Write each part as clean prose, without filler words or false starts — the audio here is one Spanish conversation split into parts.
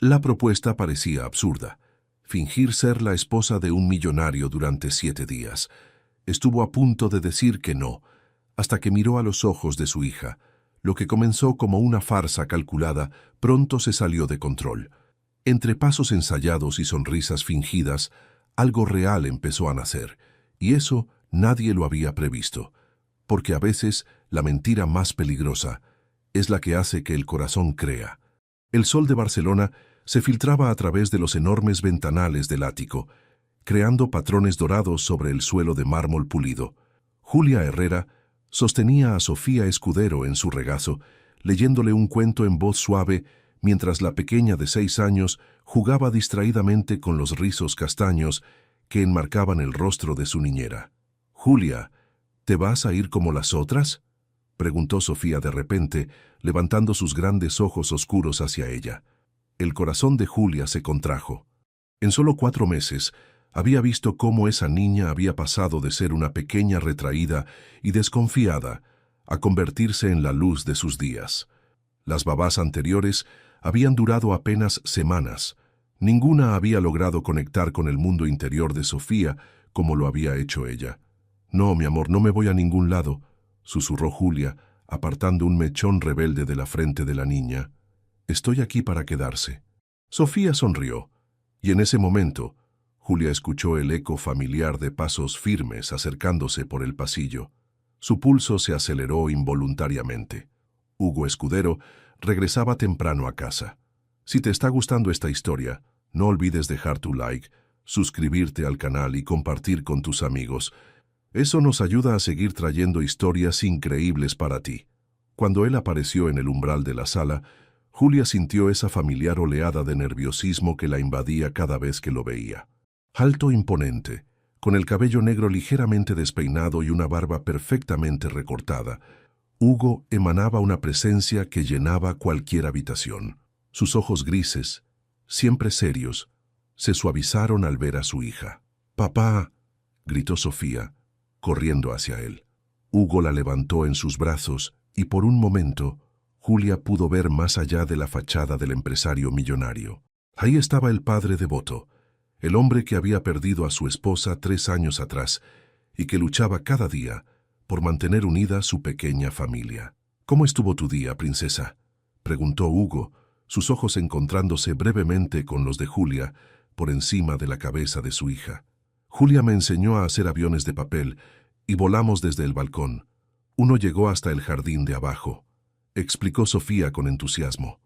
La propuesta parecía absurda. Fingir ser la esposa de un millonario durante 7 días. Estuvo a punto de decir que no, hasta que miró a los ojos de su hija. Lo que comenzó como una farsa calculada, pronto se salió de control. Entre pasos ensayados y sonrisas fingidas, algo real empezó a nacer, y eso nadie lo había previsto, porque a veces la mentira más peligrosa es la que hace que el corazón crea. El sol de Barcelona se filtraba a través de los enormes ventanales del ático, creando patrones dorados sobre el suelo de mármol pulido. Julia Herrera sostenía a Sofía Escudero en su regazo, leyéndole un cuento en voz suave, mientras la pequeña de 6 años jugaba distraídamente con los rizos castaños que enmarcaban el rostro de su niñera. «Julia, ¿te vas a ir como las otras?», preguntó Sofía de repente, levantando sus grandes ojos oscuros hacia ella. El corazón de Julia se contrajo. En solo 4 meses, había visto cómo esa niña había pasado de ser una pequeña retraída y desconfiada a convertirse en la luz de sus días. Las babás anteriores habían durado apenas semanas. Ninguna había logrado conectar con el mundo interior de Sofía como lo había hecho ella. «No, mi amor, no me voy a ningún lado», susurró Julia, apartando un mechón rebelde de la frente de la niña. «Estoy aquí para quedarse». Sofía sonrió, y en ese momento, Julia escuchó el eco familiar de pasos firmes acercándose por el pasillo. Su pulso se aceleró involuntariamente. Hugo Escudero regresaba temprano a casa. Si te está gustando esta historia, no olvides dejar tu like, suscribirte al canal y compartir con tus amigos. Eso nos ayuda a seguir trayendo historias increíbles para ti. Cuando él apareció en el umbral de la sala, Julia sintió esa familiar oleada de nerviosismo que la invadía cada vez que lo veía. Alto, imponente, con el cabello negro ligeramente despeinado y una barba perfectamente recortada, Hugo emanaba una presencia que llenaba cualquier habitación. Sus ojos grises, siempre serios, se suavizaron al ver a su hija. «Papá», gritó Sofía, corriendo hacia él. Hugo la levantó en sus brazos y por un momento Julia pudo ver más allá de la fachada del empresario millonario. Ahí estaba el padre devoto, el hombre que había perdido a su esposa 3 años atrás y que luchaba cada día por mantener unida su pequeña familia. «¿Cómo estuvo tu día, princesa?», preguntó Hugo, sus ojos encontrándose brevemente con los de Julia por encima de la cabeza de su hija. «Julia me enseñó a hacer aviones de papel y volamos desde el balcón. Uno llegó hasta el jardín de abajo», explicó Sofía con entusiasmo.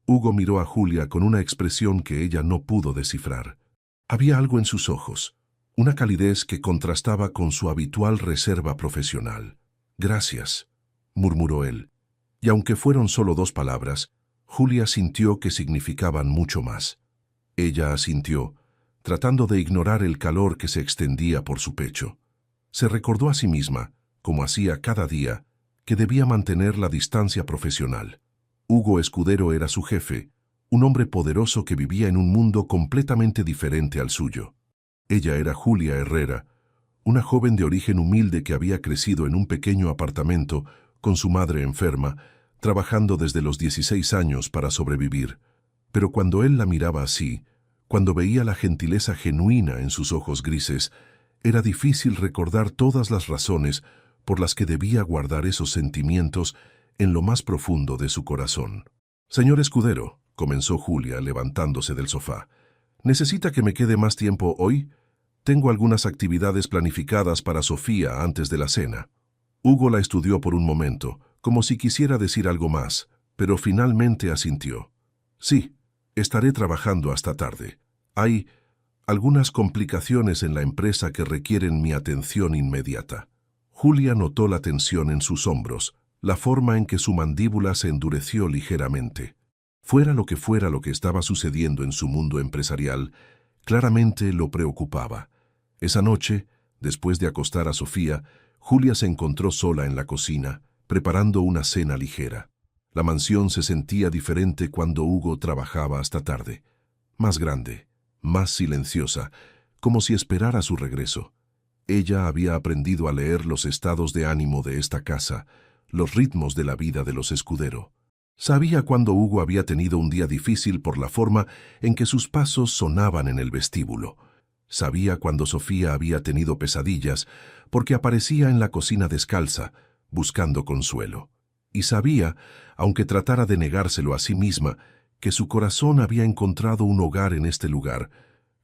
Hugo miró a Julia con una expresión que ella no pudo descifrar. Había algo en sus ojos, una calidez que contrastaba con su habitual reserva profesional. «Gracias», murmuró él, y aunque fueron solo 2 palabras, Julia sintió que significaban mucho más. Ella asintió, tratando de ignorar el calor que se extendía por su pecho. Se recordó a sí misma, como hacía cada día, que debía mantener la distancia profesional. Hugo Escudero era su jefe, un hombre poderoso que vivía en un mundo completamente diferente al suyo. Ella era Julia Herrera, una joven de origen humilde que había crecido en un pequeño apartamento con su madre enferma, trabajando desde los 16 años para sobrevivir. Pero cuando él la miraba así, cuando veía la gentileza genuina en sus ojos grises, era difícil recordar todas las razones por las que debía guardar esos sentimientos en lo más profundo de su corazón. «Señor Escudero», comenzó Julia levantándose del sofá, «¿necesita que me quede más tiempo hoy? Tengo algunas actividades planificadas para Sofía antes de la cena». Hugo la estudió por un momento, como si quisiera decir algo más, pero finalmente asintió. «Sí, estaré trabajando hasta tarde. Hay algunas complicaciones en la empresa que requieren mi atención inmediata». Julia notó la tensión en sus hombros, la forma en que su mandíbula se endureció ligeramente. Fuera lo que estaba sucediendo en su mundo empresarial, claramente lo preocupaba. Esa noche, después de acostar a Sofía, Julia se encontró sola en la cocina, preparando una cena ligera. La mansión se sentía diferente cuando Hugo trabajaba hasta tarde. Más grande, más silenciosa, como si esperara su regreso. Ella había aprendido a leer los estados de ánimo de esta casa, los ritmos de la vida de los Escudero. Sabía cuando Hugo había tenido un día difícil por la forma en que sus pasos sonaban en el vestíbulo. Sabía cuando Sofía había tenido pesadillas porque aparecía en la cocina descalza, buscando consuelo. Y sabía, aunque tratara de negárselo a sí misma, que su corazón había encontrado un hogar en este lugar,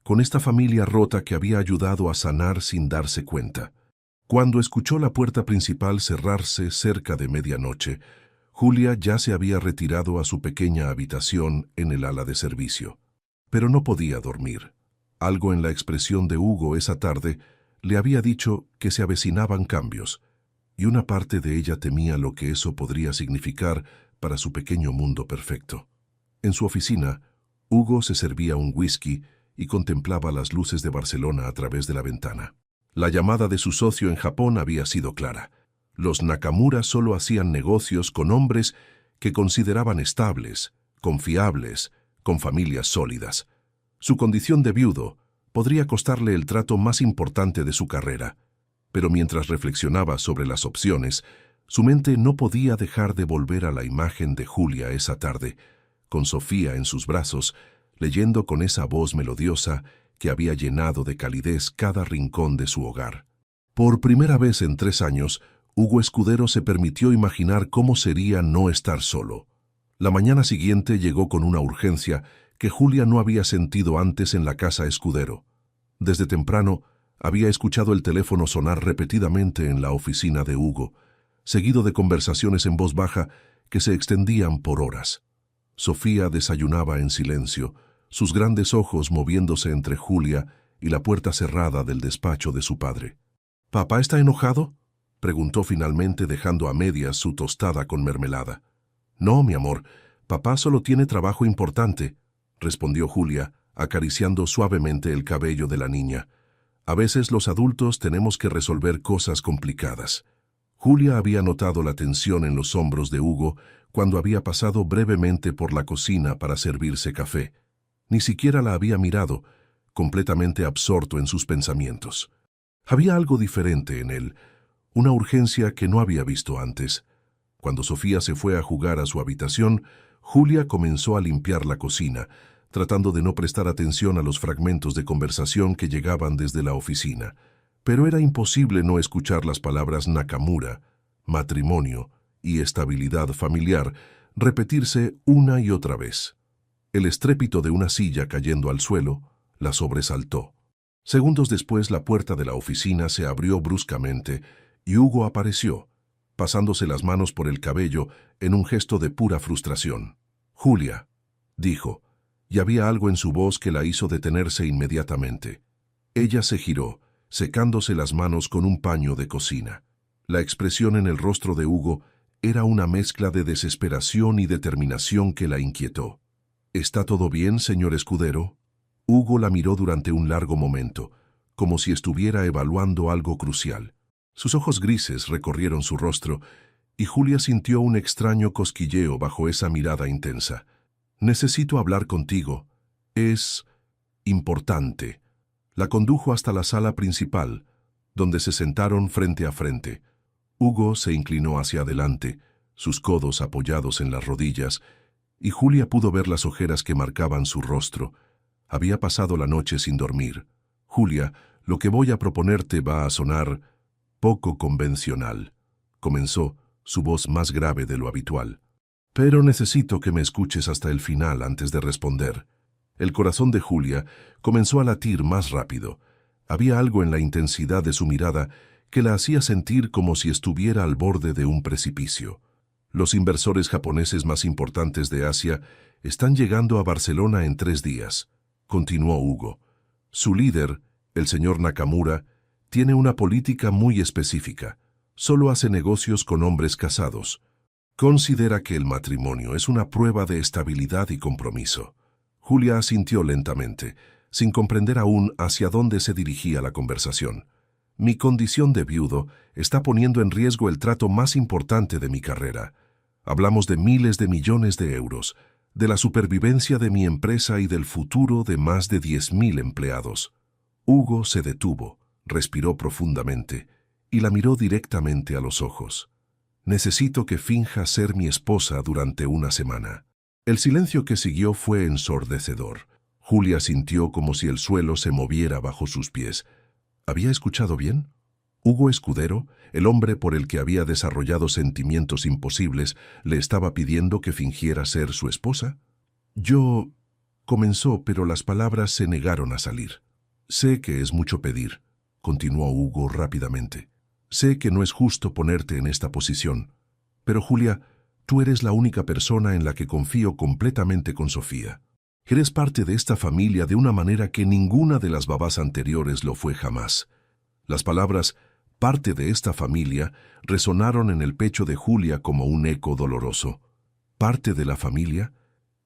con esta familia rota que había ayudado a sanar sin darse cuenta. Cuando escuchó la puerta principal cerrarse cerca de medianoche, Julia ya se había retirado a su pequeña habitación en el ala de servicio. Pero no podía dormir. Algo en la expresión de Hugo esa tarde le había dicho que se avecinaban cambios, y una parte de ella temía lo que eso podría significar para su pequeño mundo perfecto. En su oficina, Hugo se servía un whisky y contemplaba las luces de Barcelona a través de la ventana. La llamada de su socio en Japón había sido clara. Los Nakamura solo hacían negocios con hombres que consideraban estables, confiables, con familias sólidas. Su condición de viudo podría costarle el trato más importante de su carrera, pero mientras reflexionaba sobre las opciones, su mente no podía dejar de volver a la imagen de Julia esa tarde, con Sofía en sus brazos, leyendo con esa voz melodiosa que había llenado de calidez cada rincón de su hogar. Por primera vez en 3 años, Hugo Escudero se permitió imaginar cómo sería no estar solo. La mañana siguiente llegó con una urgencia que Julia no había sentido antes en la casa Escudero. Desde temprano, había escuchado el teléfono sonar repetidamente en la oficina de Hugo, seguido de conversaciones en voz baja que se extendían por horas. Sofía desayunaba en silencio, sus grandes ojos moviéndose entre Julia y la puerta cerrada del despacho de su padre. «¿Papá está enojado?», preguntó finalmente dejando a medias su tostada con mermelada. «No, mi amor, papá solo tiene trabajo importante», respondió Julia, acariciando suavemente el cabello de la niña. «A veces los adultos tenemos que resolver cosas complicadas». Julia había notado la tensión en los hombros de Hugo cuando había pasado brevemente por la cocina para servirse café. Ni siquiera la había mirado, completamente absorto en sus pensamientos. Había algo diferente en él, una urgencia que no había visto antes. Cuando Sofía se fue a jugar a su habitación, Julia comenzó a limpiar la cocina, tratando de no prestar atención a los fragmentos de conversación que llegaban desde la oficina. Pero era imposible no escuchar las palabras Nakamura, matrimonio y estabilidad familiar repetirse una y otra vez. El estrépito de una silla cayendo al suelo la sobresaltó. Segundos después, la puerta de la oficina se abrió bruscamente y Hugo apareció, pasándose las manos por el cabello en un gesto de pura frustración. «Julia», dijo, y había algo en su voz que la hizo detenerse inmediatamente. Ella se giró, secándose las manos con un paño de cocina. La expresión en el rostro de Hugo era una mezcla de desesperación y determinación que la inquietó. «¿Está todo bien, señor Escudero?». Hugo la miró durante un largo momento, como si estuviera evaluando algo crucial. Sus ojos grises recorrieron su rostro, y Julia sintió un extraño cosquilleo bajo esa mirada intensa. «Necesito hablar contigo. Es importante». La condujo hasta la sala principal, donde se sentaron frente a frente. Hugo se inclinó hacia adelante, sus codos apoyados en las rodillas, y Julia pudo ver las ojeras que marcaban su rostro. Había pasado la noche sin dormir. «Julia, lo que voy a proponerte va a sonar poco convencional», comenzó, su voz más grave de lo habitual. «Pero necesito que me escuches hasta el final antes de responder». El corazón de Julia comenzó a latir más rápido. Había algo en la intensidad de su mirada que la hacía sentir como si estuviera al borde de un precipicio. «Los inversores japoneses más importantes de Asia están llegando a Barcelona en 3 días», continuó Hugo. «Su líder, el señor Nakamura, tiene una política muy específica. Solo hace negocios con hombres casados. Considera que el matrimonio es una prueba de estabilidad y compromiso». Julia asintió lentamente, sin comprender aún hacia dónde se dirigía la conversación. «Mi condición de viudo está poniendo en riesgo el trato más importante de mi carrera. Hablamos de miles de millones de euros, de la supervivencia de mi empresa y del futuro de más de 10.000 empleados». Hugo se detuvo, respiró profundamente y la miró directamente a los ojos. Necesito que finja ser mi esposa durante una semana. El silencio que siguió fue ensordecedor. Julia sintió como si el suelo se moviera bajo sus pies. ¿Había escuchado bien? Hugo Escudero, el hombre por el que había desarrollado sentimientos imposibles, le estaba pidiendo que fingiera ser su esposa. Yo... comenzó, pero las palabras se negaron a salir. Sé que es mucho pedir, continuó Hugo rápidamente. Sé que no es justo ponerte en esta posición. Pero Julia, tú eres la única persona en la que confío completamente con Sofía. Eres parte de esta familia de una manera que ninguna de las babás anteriores lo fue jamás. Las palabras «parte de esta familia» resonaron en el pecho de Julia como un eco doloroso. ¿Parte de la familia?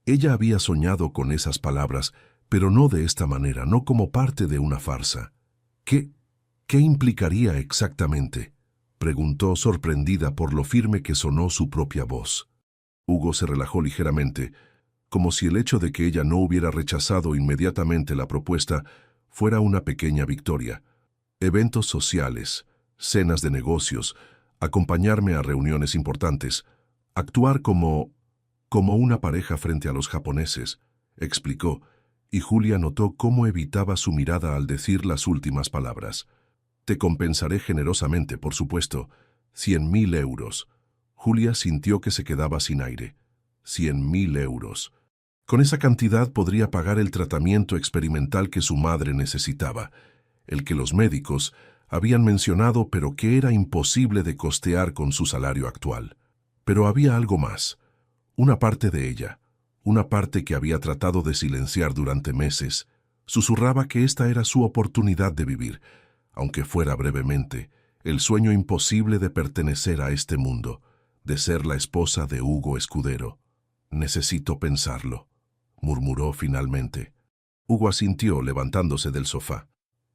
Ella había soñado con esas palabras, pero no de esta manera, no como parte de una farsa. ¿Qué implicaría exactamente?, preguntó sorprendida por lo firme que sonó su propia voz. Hugo se relajó ligeramente, como si el hecho de que ella no hubiera rechazado inmediatamente la propuesta fuera una pequeña victoria. Eventos sociales, cenas de negocios, acompañarme a reuniones importantes, actuar como una pareja frente a los japoneses, explicó, y Julia notó cómo evitaba su mirada al decir las últimas palabras. Te compensaré generosamente, por supuesto. 100.000 euros. Julia sintió que se quedaba sin aire. 100.000 euros. Con esa cantidad podría pagar el tratamiento experimental que su madre necesitaba, el que los médicos habían mencionado pero que era imposible de costear con su salario actual. Pero había algo más. Una parte de ella, una parte que había tratado de silenciar durante meses, susurraba que esta era su oportunidad de vivir, aunque fuera brevemente, el sueño imposible de pertenecer a este mundo, de ser la esposa de Hugo Escudero. Necesito pensarlo, murmuró finalmente. Hugo asintió levantándose del sofá.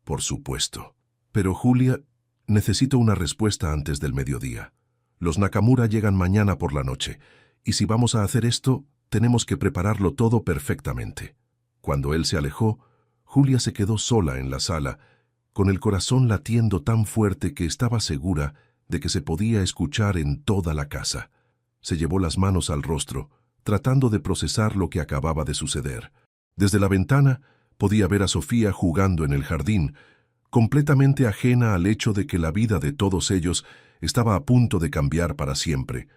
Por supuesto. Pero Julia, necesito una respuesta antes del mediodía. Los Nakamura llegan mañana por la noche, y si vamos a hacer esto, tenemos que prepararlo todo perfectamente. Cuando él se alejó, Julia se quedó sola en la sala, con el corazón latiendo tan fuerte que estaba segura de que se podía escuchar en toda la casa. Se llevó las manos al rostro, tratando de procesar lo que acababa de suceder. Desde la ventana podía ver a Sofía jugando en el jardín, completamente ajena al hecho de que la vida de todos ellos estaba a punto de cambiar para siempre.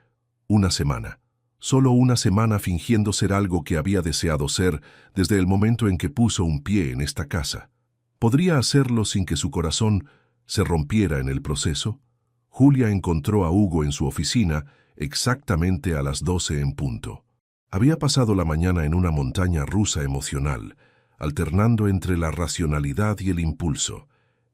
Una semana. Solo una semana fingiendo ser algo que había deseado ser desde el momento en que puso un pie en esta casa. ¿Podría hacerlo sin que su corazón se rompiera en el proceso? Julia encontró a Hugo en su oficina exactamente a las 12 en punto. Había pasado la mañana en una montaña rusa emocional, alternando entre la racionalidad y el impulso,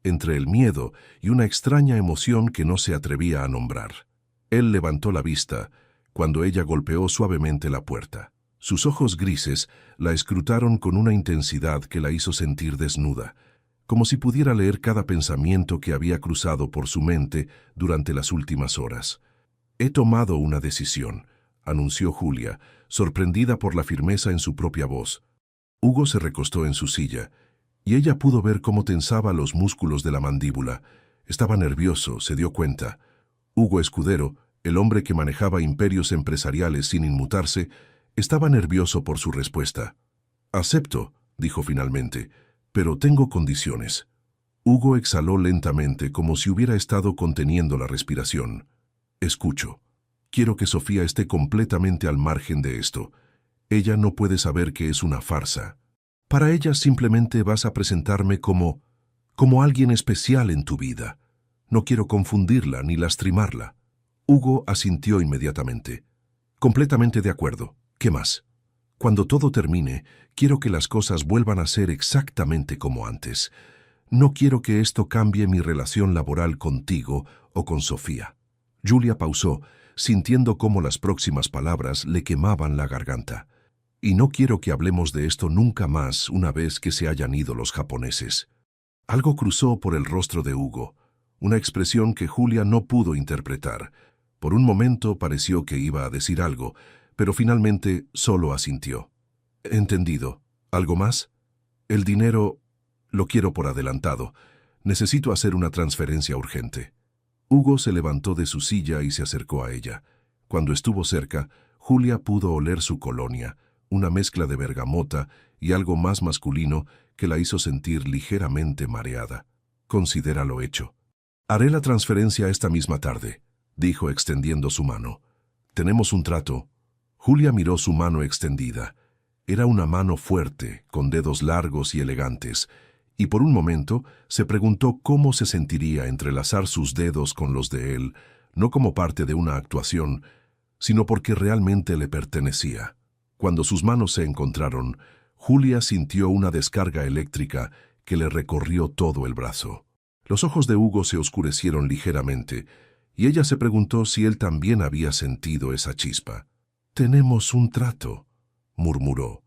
entre el miedo y una extraña emoción que no se atrevía a nombrar. Él levantó la vista cuando ella golpeó suavemente la puerta. Sus ojos grises la escrutaron con una intensidad que la hizo sentir desnuda, como si pudiera leer cada pensamiento que había cruzado por su mente durante las últimas horas. «He tomado una decisión», anunció Julia, sorprendida por la firmeza en su propia voz. Hugo se recostó en su silla, y ella pudo ver cómo tensaba los músculos de la mandíbula. Estaba nervioso, se dio cuenta. Hugo Escudero, el hombre que manejaba imperios empresariales sin inmutarse, estaba nervioso por su respuesta. «Acepto», dijo finalmente, «pero tengo condiciones». Hugo exhaló lentamente como si hubiera estado conteniendo la respiración. «Escucho. Quiero que Sofía esté completamente al margen de esto. Ella no puede saber que es una farsa. Para ella simplemente vas a presentarme como alguien especial en tu vida. No quiero confundirla ni lastimarla». Hugo asintió inmediatamente. «Completamente de acuerdo. ¿Qué más? Cuando todo termine, quiero que las cosas vuelvan a ser exactamente como antes. No quiero que esto cambie mi relación laboral contigo o con Sofía». Julia pausó, sintiendo cómo las próximas palabras le quemaban la garganta. «Y no quiero que hablemos de esto nunca más una vez que se hayan ido los japoneses». Algo cruzó por el rostro de Hugo, una expresión que Julia no pudo interpretar. Por un momento pareció que iba a decir algo, pero finalmente solo asintió. «Entendido. ¿Algo más?» «El dinero lo quiero por adelantado. Necesito hacer una transferencia urgente». Hugo se levantó de su silla y se acercó a ella. Cuando estuvo cerca, Julia pudo oler su colonia, una mezcla de bergamota y algo más masculino que la hizo sentir ligeramente mareada. Considéralo hecho. Haré la transferencia esta misma tarde, dijo extendiendo su mano. Tenemos un trato. Julia miró su mano extendida. Era una mano fuerte, con dedos largos y elegantes, y por un momento se preguntó cómo se sentiría entrelazar sus dedos con los de él, no como parte de una actuación, sino porque realmente le pertenecía. Cuando sus manos se encontraron, Julia sintió una descarga eléctrica que le recorrió todo el brazo. Los ojos de Hugo se oscurecieron ligeramente, y ella se preguntó si él también había sentido esa chispa. «Tenemos un trato», murmuró.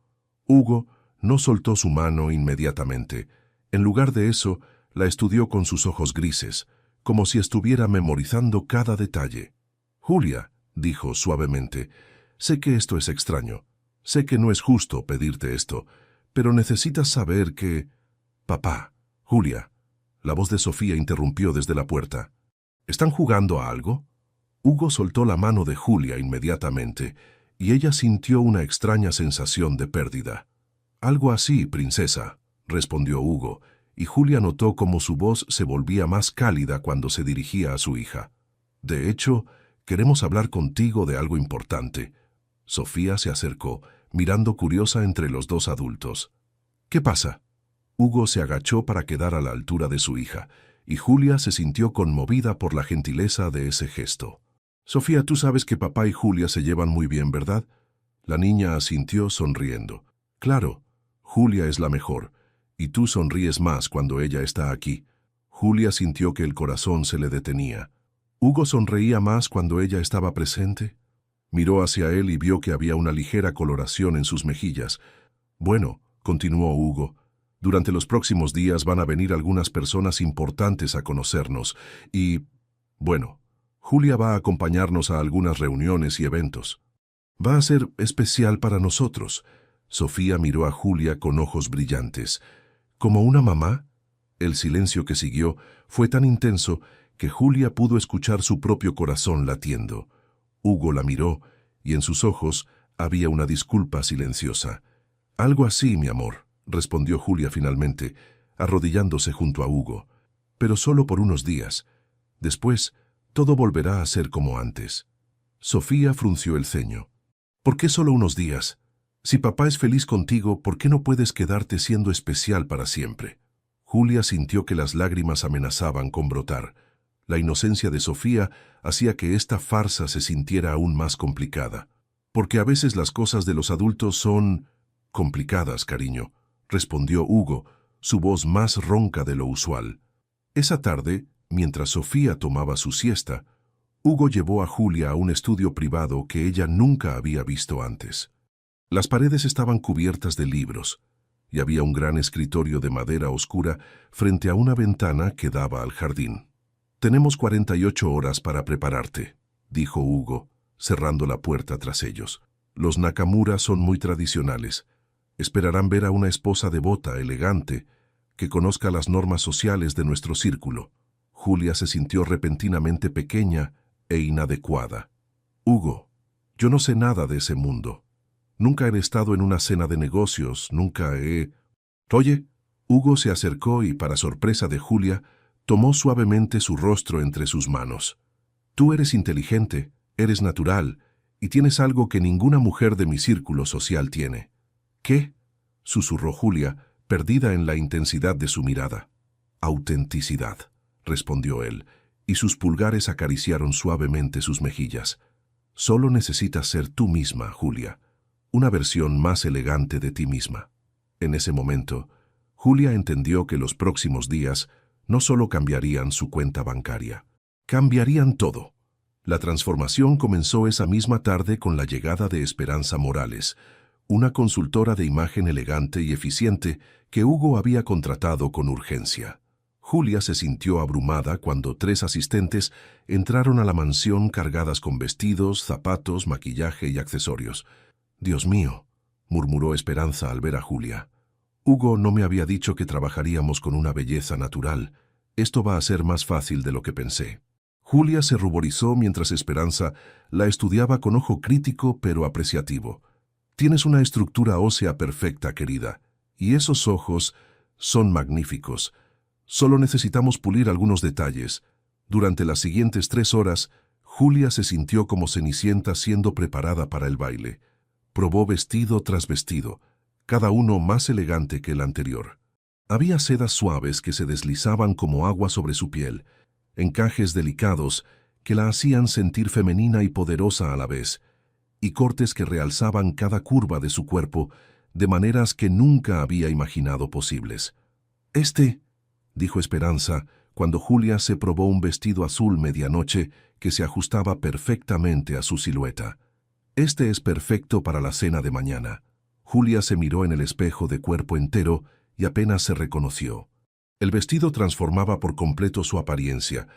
Hugo no soltó su mano inmediatamente. En lugar de eso, la estudió con sus ojos grises, como si estuviera memorizando cada detalle. «Julia», dijo suavemente, «sé que esto es extraño. Sé que no es justo pedirte esto, pero necesitas saber que...» «Papá, Julia», la voz de Sofía interrumpió desde la puerta. «¿Están jugando a algo?» Hugo soltó la mano de Julia inmediatamente, y ella sintió una extraña sensación de pérdida. «Algo así, princesa», respondió Hugo, y Julia notó cómo su voz se volvía más cálida cuando se dirigía a su hija. «De hecho, queremos hablar contigo de algo importante». Sofía se acercó, mirando curiosa entre los dos adultos. «¿Qué pasa?» Hugo se agachó para quedar a la altura de su hija, y Julia se sintió conmovida por la gentileza de ese gesto. «Sofía, tú sabes que papá y Julia se llevan muy bien, ¿verdad?» La niña asintió sonriendo. «Claro, Julia es la mejor, y tú sonríes más cuando ella está aquí». Julia sintió que el corazón se le detenía. ¿Hugo sonreía más cuando ella estaba presente? Miró hacia él y vio que había una ligera coloración en sus mejillas. «Bueno», continuó Hugo, «durante los próximos días van a venir algunas personas importantes a conocernos y, bueno, Julia va a acompañarnos a algunas reuniones y eventos. Va a ser especial para nosotros». Sofía miró a Julia con ojos brillantes. «¿Como una mamá?» El silencio que siguió fue tan intenso que Julia pudo escuchar su propio corazón latiendo. Hugo la miró, y en sus ojos había una disculpa silenciosa. «Algo así, mi amor», respondió Julia finalmente, arrodillándose junto a Hugo. «Pero solo por unos días. Después, todo volverá a ser como antes». Sofía frunció el ceño. «¿Por qué solo unos días? Si papá es feliz contigo, ¿por qué no puedes quedarte siendo especial para siempre?» Julia sintió que las lágrimas amenazaban con brotar. La inocencia de Sofía hacía que esta farsa se sintiera aún más complicada. «Porque a veces las cosas de los adultos son complicadas, cariño», respondió Hugo, su voz más ronca de lo usual. Esa tarde, mientras Sofía tomaba su siesta, Hugo llevó a Julia a un estudio privado que ella nunca había visto antes. Las paredes estaban cubiertas de libros, y había un gran escritorio de madera oscura frente a una ventana que daba al jardín. «Tenemos 48 horas para prepararte», dijo Hugo, cerrando la puerta tras ellos. «Los Nakamura son muy tradicionales. Esperarán ver a una esposa devota, elegante, que conozca las normas sociales de nuestro círculo». Julia se sintió repentinamente pequeña e inadecuada. «Hugo, yo no sé nada de ese mundo. Nunca he estado en una cena de negocios, nunca he...» «Oye». Hugo se acercó y, para sorpresa de Julia, tomó suavemente su rostro entre sus manos. «Tú eres inteligente, eres natural, y tienes algo que ninguna mujer de mi círculo social tiene». «¿Qué?», susurró Julia, perdida en la intensidad de su mirada. «Autenticidad», respondió él, y sus pulgares acariciaron suavemente sus mejillas. «Solo necesitas ser tú misma, Julia, una versión más elegante de ti misma». En ese momento, Julia entendió que los próximos días no solo cambiarían su cuenta bancaria, cambiarían todo. La transformación comenzó esa misma tarde con la llegada de Esperanza Morales, una consultora de imagen elegante y eficiente que Hugo había contratado con urgencia. Julia se sintió abrumada cuando 3 asistentes entraron a la mansión cargadas con vestidos, zapatos, maquillaje y accesorios. «Dios mío», murmuró Esperanza al ver a Julia. «Hugo no me había dicho que trabajaríamos con una belleza natural. Esto va a ser más fácil de lo que pensé». Julia se ruborizó mientras Esperanza la estudiaba con ojo crítico pero apreciativo. Tienes una estructura ósea perfecta, querida, y esos ojos son magníficos. Solo necesitamos pulir algunos detalles. Durante las siguientes 3 horas, Julia se sintió como Cenicienta siendo preparada para el baile. Probó vestido tras vestido, cada uno más elegante que el anterior. Había sedas suaves que se deslizaban como agua sobre su piel, encajes delicados que la hacían sentir femenina y poderosa a la vez, y cortes que realzaban cada curva de su cuerpo de maneras que nunca había imaginado posibles. Dijo Esperanza, cuando Julia se probó un vestido azul medianoche que se ajustaba perfectamente a su silueta. Este es perfecto para la cena de mañana. Julia se miró en el espejo de cuerpo entero y apenas se reconoció. El vestido transformaba por completo su apariencia,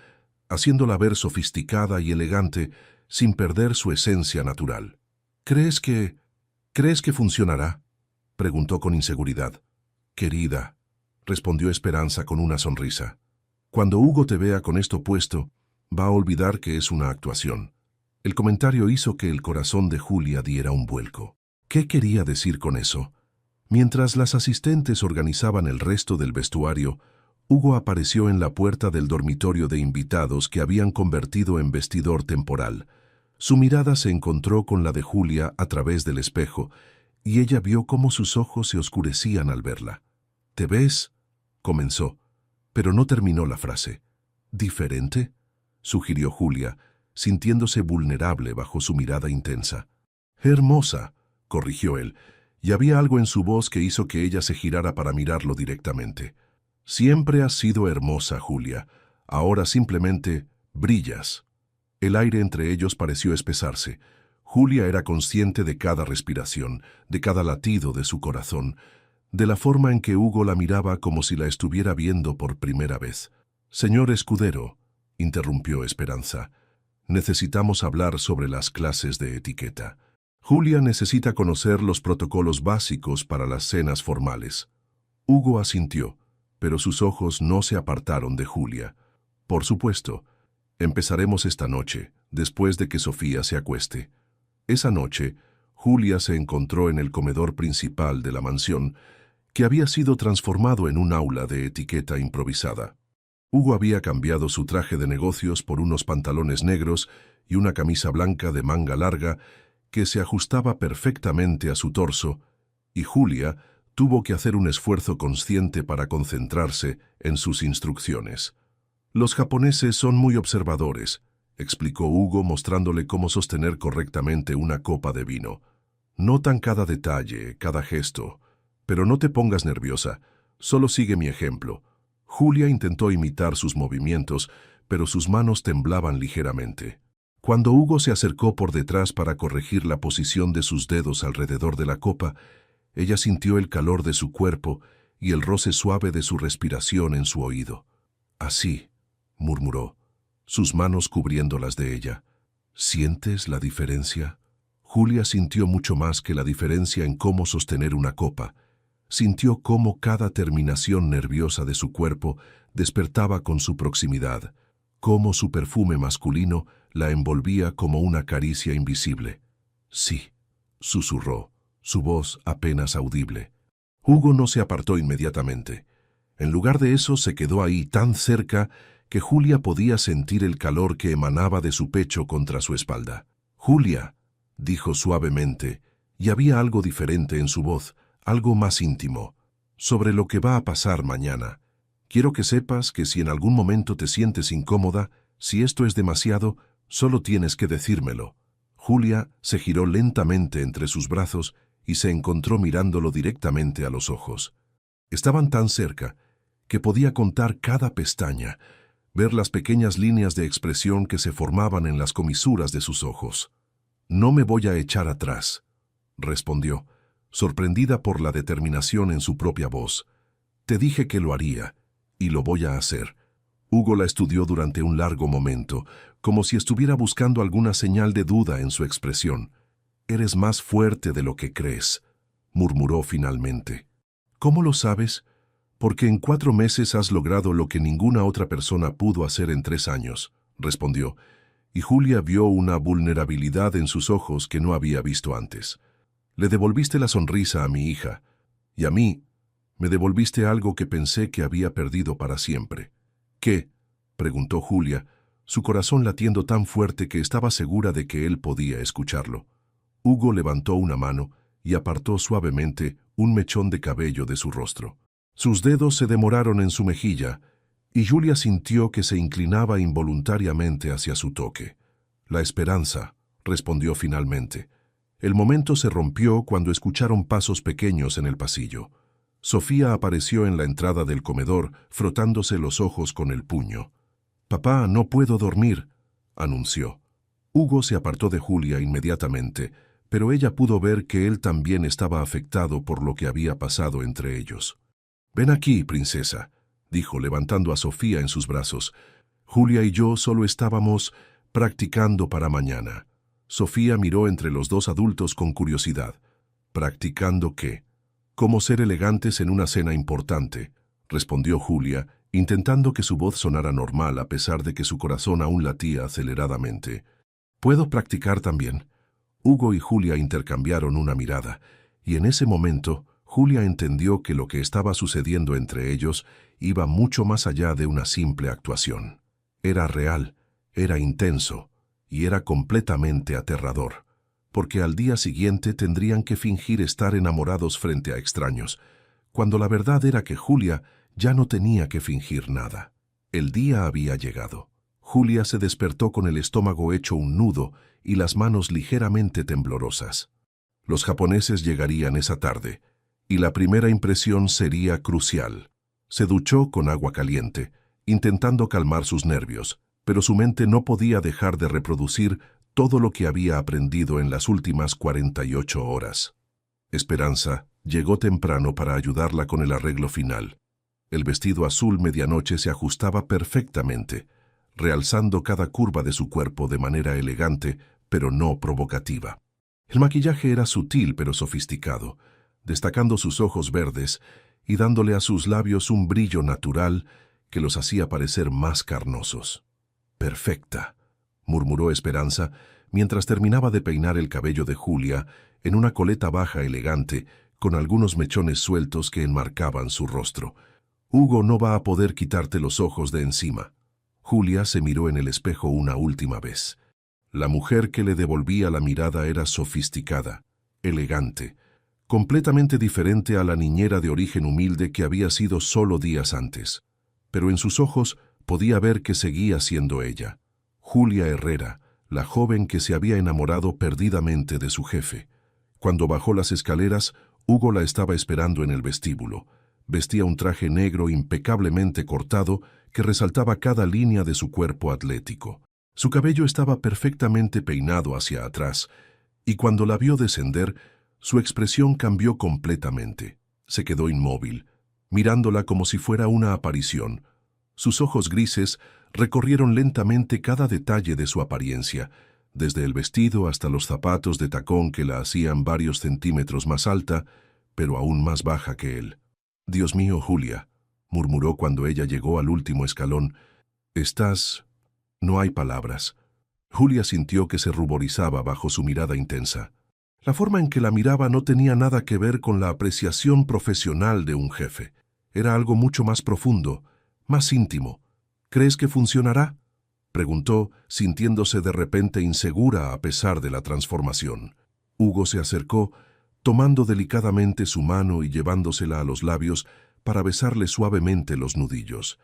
haciéndola ver sofisticada y elegante sin perder su esencia natural. ¿Crees que funcionará?», preguntó con inseguridad. «Querida», respondió Esperanza con una sonrisa, «cuando Hugo te vea con esto puesto, va a olvidar que es una actuación». El comentario hizo que el corazón de Julia diera un vuelco. ¿Qué quería decir con eso? Mientras las asistentes organizaban el resto del vestuario, Hugo apareció en la puerta del dormitorio de invitados que habían convertido en vestidor temporal. Su mirada se encontró con la de Julia a través del espejo, y ella vio cómo sus ojos se oscurecían al verla. «¿Te ves?», comenzó, pero no terminó la frase. «¿Diferente?», sugirió Julia, sintiéndose vulnerable bajo su mirada intensa. «Hermosa», corrigió él, y había algo en su voz que hizo que ella se girara para mirarlo directamente. «Siempre has sido hermosa, Julia. Ahora simplemente brillas». El aire entre ellos pareció espesarse. Julia era consciente de cada respiración, de cada latido de su corazón, de la forma en que Hugo la miraba como si la estuviera viendo por primera vez. «Señor escudero», interrumpió Esperanza, «necesitamos hablar sobre las clases de etiqueta. Julia necesita conocer los protocolos básicos para las cenas formales». Hugo asintió, pero sus ojos no se apartaron de Julia. «Por supuesto. Empezaremos esta noche, después de que Sofía se acueste». Esa noche, Julia se encontró en el comedor principal de la mansión, que había sido transformado en un aula de etiqueta improvisada. Hugo había cambiado su traje de negocios por unos pantalones negros y una camisa blanca de manga larga que se ajustaba perfectamente a su torso, y Julia tuvo que hacer un esfuerzo consciente para concentrarse en sus instrucciones. «Los japoneses son muy observadores», explicó Hugo mostrándole cómo sostener correctamente una copa de vino. «Notan cada detalle, cada gesto. Pero no te pongas nerviosa, solo sigue mi ejemplo». Julia intentó imitar sus movimientos, pero sus manos temblaban ligeramente. Cuando Hugo se acercó por detrás para corregir la posición de sus dedos alrededor de la copa, ella sintió el calor de su cuerpo y el roce suave de su respiración en su oído. «Así», murmuró, sus manos cubriendo las de ella. «¿Sientes la diferencia?». Julia sintió mucho más que la diferencia en cómo sostener una copa. Sintió cómo cada terminación nerviosa de su cuerpo despertaba con su proximidad, cómo su perfume masculino la envolvía como una caricia invisible. «Sí», susurró, su voz apenas audible. Hugo no se apartó inmediatamente. En lugar de eso, se quedó ahí tan cerca que Julia podía sentir el calor que emanaba de su pecho contra su espalda. «Julia», dijo suavemente, y había algo diferente en su voz, algo más íntimo. «Sobre lo que va a pasar mañana. Quiero que sepas que si en algún momento te sientes incómoda, si esto es demasiado, solo tienes que decírmelo». Julia se giró lentamente entre sus brazos y se encontró mirándolo directamente a los ojos. Estaban tan cerca que podía contar cada pestaña, ver las pequeñas líneas de expresión que se formaban en las comisuras de sus ojos. «No me voy a echar atrás», respondió, sorprendida por la determinación en su propia voz. «Te dije que lo haría, y lo voy a hacer». Hugo la estudió durante un largo momento, como si estuviera buscando alguna señal de duda en su expresión. «Eres más fuerte de lo que crees», murmuró finalmente. «¿Cómo lo sabes?». «Porque en 4 meses has logrado lo que ninguna otra persona pudo hacer en 3 años», respondió, y Julia vio una vulnerabilidad en sus ojos que no había visto antes. Le devolviste la sonrisa a mi hija, y a mí me devolviste algo que pensé que había perdido para siempre. ¿Qué?, preguntó Julia, su corazón latiendo tan fuerte que estaba segura de que él podía escucharlo. Hugo levantó una mano y apartó suavemente un mechón de cabello de su rostro. Sus dedos se demoraron en su mejilla, y Julia sintió que se inclinaba involuntariamente hacia su toque. La esperanza, respondió finalmente. El momento se rompió cuando escucharon pasos pequeños en el pasillo. Sofía apareció en la entrada del comedor, frotándose los ojos con el puño. «Papá, no puedo dormir», anunció. Hugo se apartó de Julia inmediatamente, pero ella pudo ver que él también estaba afectado por lo que había pasado entre ellos. «Ven aquí, princesa», dijo levantando a Sofía en sus brazos. «Julia y yo solo estábamos practicando para mañana». Sofía miró entre los dos adultos con curiosidad. «¿Practicando qué?» «Cómo ser elegantes en una cena importante», respondió Julia, intentando que su voz sonara normal a pesar de que su corazón aún latía aceleradamente. «¿Puedo practicar también?» Hugo y Julia intercambiaron una mirada, y en ese momento Julia entendió que lo que estaba sucediendo entre ellos iba mucho más allá de una simple actuación. Era real, era intenso, y era completamente aterrador, porque al día siguiente tendrían que fingir estar enamorados frente a extraños, cuando la verdad era que Julia ya no tenía que fingir nada. El día había llegado. Julia se despertó con el estómago hecho un nudo y las manos ligeramente temblorosas. Los japoneses llegarían esa tarde, y la primera impresión sería crucial. Se duchó con agua caliente, intentando calmar sus nervios, pero su mente no podía dejar de reproducir todo lo que había aprendido en las últimas 48 horas. Esperanza llegó temprano para ayudarla con el arreglo final. El vestido azul medianoche se ajustaba perfectamente, realzando cada curva de su cuerpo de manera elegante, pero no provocativa. El maquillaje era sutil pero sofisticado, destacando sus ojos verdes y dándole a sus labios un brillo natural que los hacía parecer más carnosos. «Perfecta», murmuró Esperanza mientras terminaba de peinar el cabello de Julia en una coleta baja elegante con algunos mechones sueltos que enmarcaban su rostro. «Hugo no va a poder quitarte los ojos de encima». Julia se miró en el espejo una última vez. La mujer que le devolvía la mirada era sofisticada, elegante, completamente diferente a la niñera de origen humilde que había sido solo días antes. Pero en sus ojos podía ver que seguía siendo ella, Julia Herrera, la joven que se había enamorado perdidamente de su jefe. Cuando bajó las escaleras, Hugo la estaba esperando en el vestíbulo. Vestía un traje negro impecablemente cortado que resaltaba cada línea de su cuerpo atlético. Su cabello estaba perfectamente peinado hacia atrás, y cuando la vio descender, su expresión cambió completamente. Se quedó inmóvil, mirándola como si fuera una aparición. Sus ojos grises recorrieron lentamente cada detalle de su apariencia, desde el vestido hasta los zapatos de tacón que la hacían varios centímetros más alta, pero aún más baja que él. «Dios mío, Julia», murmuró cuando ella llegó al último escalón. «Estás...». No hay palabras. Julia sintió que se ruborizaba bajo su mirada intensa. La forma en que la miraba no tenía nada que ver con la apreciación profesional de un jefe. Era algo mucho más profundo, más íntimo. «¿Crees que funcionará?», preguntó, sintiéndose de repente insegura a pesar de la transformación. Hugo se acercó, tomando delicadamente su mano y llevándosela a los labios para besarle suavemente los nudillos.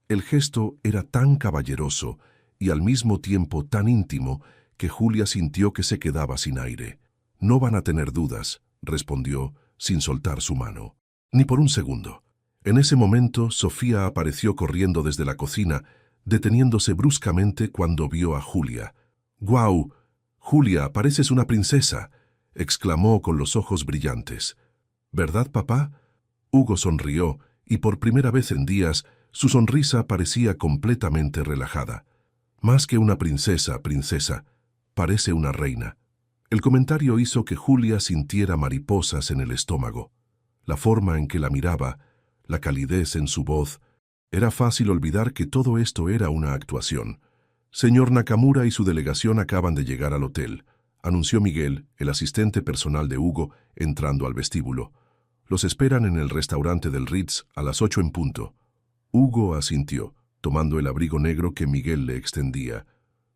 El gesto era tan caballeroso y al mismo tiempo tan íntimo que Julia sintió que se quedaba sin aire. «No van a tener dudas», respondió, sin soltar su mano. Ni por un segundo. En ese momento, Sofía apareció corriendo desde la cocina, deteniéndose bruscamente cuando vio a Julia. «¡Guau! Julia, pareces una princesa», exclamó con los ojos brillantes. «¿Verdad, papá?». Hugo sonrió, y por primera vez en días, su sonrisa parecía completamente relajada. «Más que una princesa, princesa, parece una reina». El comentario hizo que Julia sintiera mariposas en el estómago. La forma en que la miraba, la calidez en su voz, era fácil olvidar que todo esto era una actuación. Señor Nakamura y su delegación acaban de llegar al hotel, anunció Miguel, el asistente personal de Hugo, entrando al vestíbulo. Los esperan en el restaurante del Ritz a las 8 en punto. Hugo asintió, tomando el abrigo negro que Miguel le extendía.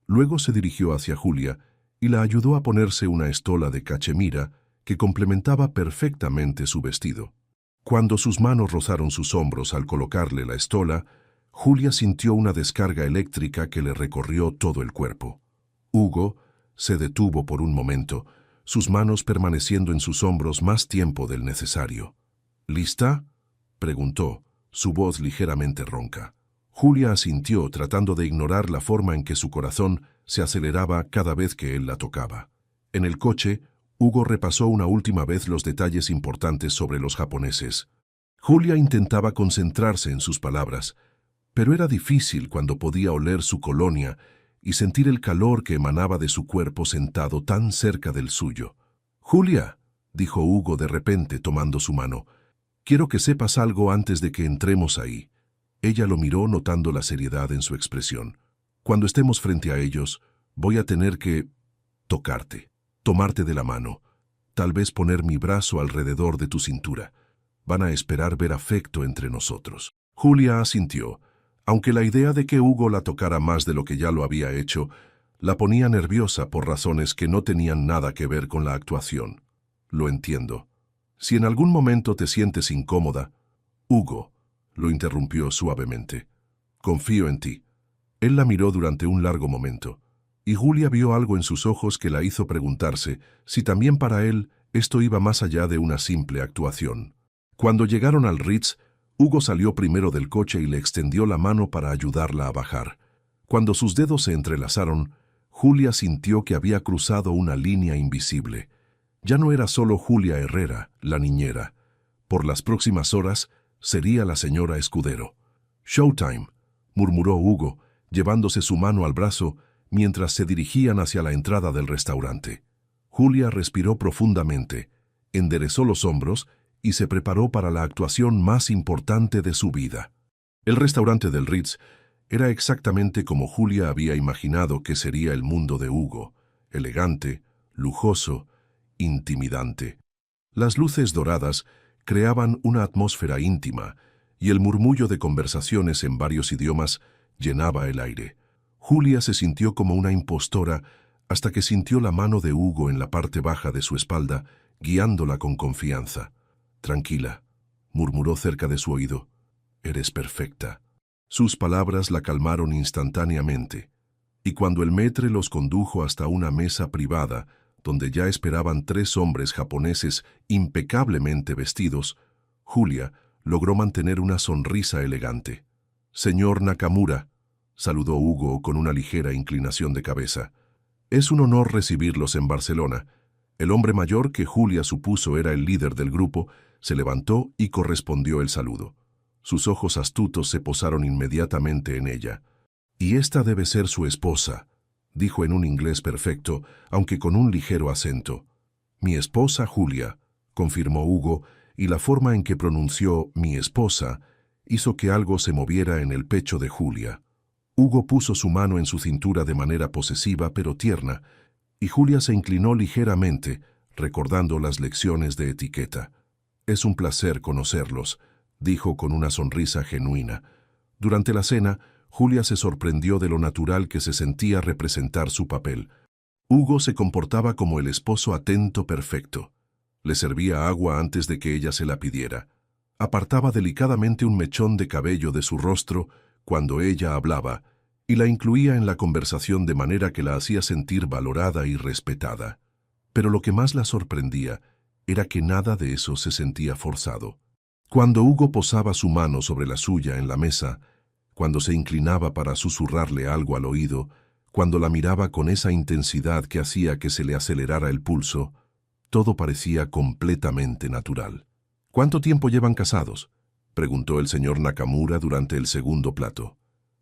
Luego se dirigió hacia Julia y la ayudó a ponerse una estola de cachemira que complementaba perfectamente su vestido. Cuando sus manos rozaron sus hombros al colocarle la estola, Julia sintió una descarga eléctrica que le recorrió todo el cuerpo. Hugo se detuvo por un momento, sus manos permaneciendo en sus hombros más tiempo del necesario. ¿Lista?, preguntó, su voz ligeramente ronca. Julia asintió, tratando de ignorar la forma en que su corazón se aceleraba cada vez que él la tocaba. En el coche, Hugo repasó una última vez los detalles importantes sobre los japoneses. Julia intentaba concentrarse en sus palabras, pero era difícil cuando podía oler su colonia y sentir el calor que emanaba de su cuerpo sentado tan cerca del suyo. «Julia», dijo Hugo de repente tomando su mano, «quiero que sepas algo antes de que entremos ahí». Ella lo miró notando la seriedad en su expresión. «Cuando estemos frente a ellos, voy a tener que tocarte, tomarte de la mano, tal vez poner mi brazo alrededor de tu cintura. Van a esperar ver afecto entre nosotros». Julia asintió, aunque la idea de que Hugo la tocara más de lo que ya lo había hecho la ponía nerviosa por razones que no tenían nada que ver con la actuación. «Lo entiendo. Si en algún momento te sientes incómoda...» «Hugo», lo interrumpió suavemente, «confío en ti». Él la miró durante un largo momento, y Julia vio algo en sus ojos que la hizo preguntarse si también para él esto iba más allá de una simple actuación. Cuando llegaron al Ritz, Hugo salió primero del coche y le extendió la mano para ayudarla a bajar. Cuando sus dedos se entrelazaron, Julia sintió que había cruzado una línea invisible. Ya no era solo Julia Herrera, la niñera. Por las próximas horas, sería la señora Escudero. «Showtime», murmuró Hugo, llevándose su mano al brazo mientras se dirigían hacia la entrada del restaurante. Julia respiró profundamente, enderezó los hombros y se preparó para la actuación más importante de su vida. El restaurante del Ritz era exactamente como Julia había imaginado que sería el mundo de Hugo, elegante, lujoso, intimidante. Las luces doradas creaban una atmósfera íntima y el murmullo de conversaciones en varios idiomas llenaba el aire. Julia se sintió como una impostora hasta que sintió la mano de Hugo en la parte baja de su espalda, guiándola con confianza. «Tranquila», murmuró cerca de su oído. «Eres perfecta». Sus palabras la calmaron instantáneamente, y cuando el maître los condujo hasta una mesa privada, donde ya esperaban 3 hombres japoneses impecablemente vestidos, Julia logró mantener una sonrisa elegante. «Señor Nakamura», saludó Hugo con una ligera inclinación de cabeza. «Es un honor recibirlos en Barcelona». El hombre mayor, que Julia supuso era el líder del grupo, se levantó y correspondió el saludo. Sus ojos astutos se posaron inmediatamente en ella. «Y esta debe ser su esposa», dijo en un inglés perfecto, aunque con un ligero acento. «Mi esposa Julia», confirmó Hugo, y la forma en que pronunció «mi esposa» hizo que algo se moviera en el pecho de Julia. Hugo puso su mano en su cintura de manera posesiva pero tierna, y Julia se inclinó ligeramente, recordando las lecciones de etiqueta. «Es un placer conocerlos», dijo con una sonrisa genuina. Durante la cena, Julia se sorprendió de lo natural que se sentía representar su papel. Hugo se comportaba como el esposo atento perfecto. Le servía agua antes de que ella se la pidiera. Apartaba delicadamente un mechón de cabello de su rostro cuando ella hablaba y la incluía en la conversación de manera que la hacía sentir valorada y respetada. Pero lo que más la sorprendía era que nada de eso se sentía forzado. Cuando Hugo posaba su mano sobre la suya en la mesa, cuando se inclinaba para susurrarle algo al oído, cuando la miraba con esa intensidad que hacía que se le acelerara el pulso, todo parecía completamente natural. «¿Cuánto tiempo llevan casados?», preguntó el señor Nakamura durante el segundo plato.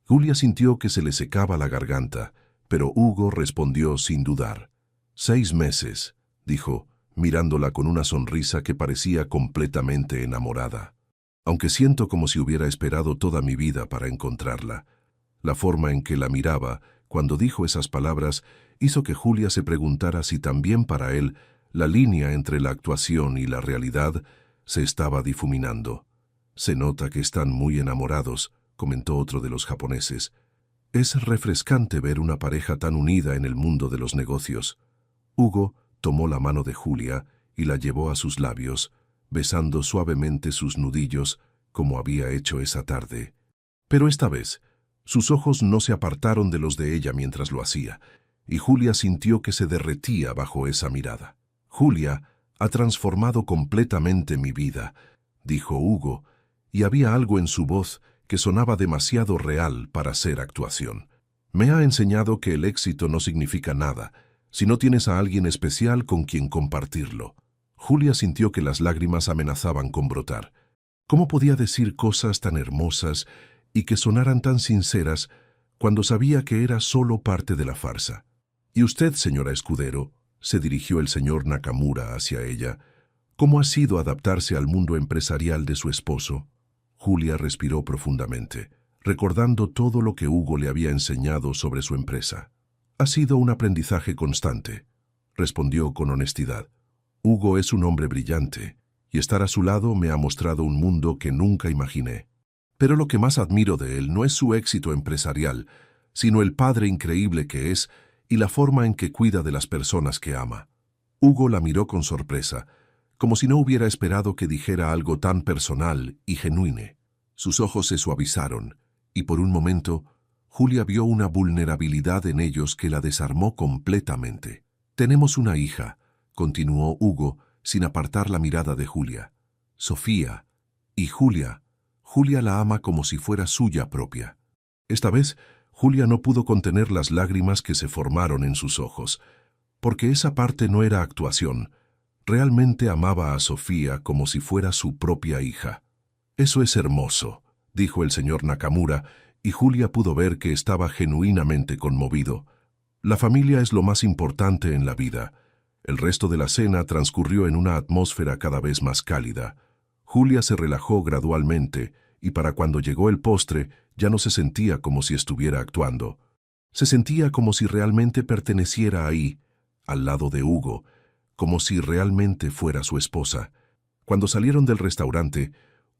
Julia sintió que se le secaba la garganta, pero Hugo respondió sin dudar. 6 meses, dijo, mirándola con una sonrisa que parecía completamente enamorada. «Aunque siento como si hubiera esperado toda mi vida para encontrarla». La forma en que la miraba, Cuando dijo esas palabras, hizo que Julia se preguntara si también para él la línea entre la actuación y la realidad se estaba difuminando. «Se nota que están muy enamorados», comentó otro de los japoneses. «Es refrescante ver una pareja tan unida en el mundo de los negocios». Hugo tomó la mano de Julia y la llevó a sus labios, besando suavemente sus nudillos como había hecho esa tarde. Pero esta vez, sus ojos no se apartaron de los de ella mientras lo hacía, y Julia sintió que se derretía bajo esa mirada. «Julia ha transformado completamente mi vida», dijo Hugo, y había algo en su voz que sonaba demasiado real para ser actuación. «Me ha enseñado que el éxito no significa nada si no tienes a alguien especial con quien compartirlo». Julia sintió que las lágrimas amenazaban con brotar. ¿Cómo podía decir cosas tan hermosas y que sonaran tan sinceras cuando sabía que era solo parte de la farsa? «¿Y usted, señora Escudero?», se dirigió el señor Nakamura hacia ella. «¿Cómo ha sido adaptarse al mundo empresarial de su esposo?». Julia respiró profundamente, recordando todo lo que Hugo le había enseñado sobre su empresa. «Ha sido un aprendizaje constante», respondió con honestidad. «Hugo es un hombre brillante, y estar a su lado me ha mostrado un mundo que nunca imaginé. Pero lo que más admiro de él no es su éxito empresarial, sino el padre increíble que es y la forma en que cuida de las personas que ama». Hugo la miró con sorpresa, como si no hubiera esperado que dijera algo tan personal y genuino. Sus ojos se suavizaron, y por un momento, Julia vio una vulnerabilidad en ellos que la desarmó completamente. «Tenemos una hija», continuó Hugo, sin apartar la mirada de Julia. «Sofía. Y Julia la ama como si fuera suya propia». Esta vez, Julia no pudo contener las lágrimas que se formaron en sus ojos, porque esa parte no era actuación. Realmente amaba a Sofía como si fuera su propia hija. «Eso es hermoso», dijo el señor Nakamura, y Julia pudo ver que estaba genuinamente conmovido. «La familia es lo más importante en la vida». El resto de la cena transcurrió en una atmósfera cada vez más cálida. Julia se relajó gradualmente, y para cuando llegó el postre, ya no se sentía como si estuviera actuando. Se sentía como si realmente perteneciera ahí, al lado de Hugo, como si realmente fuera su esposa. Cuando salieron del restaurante,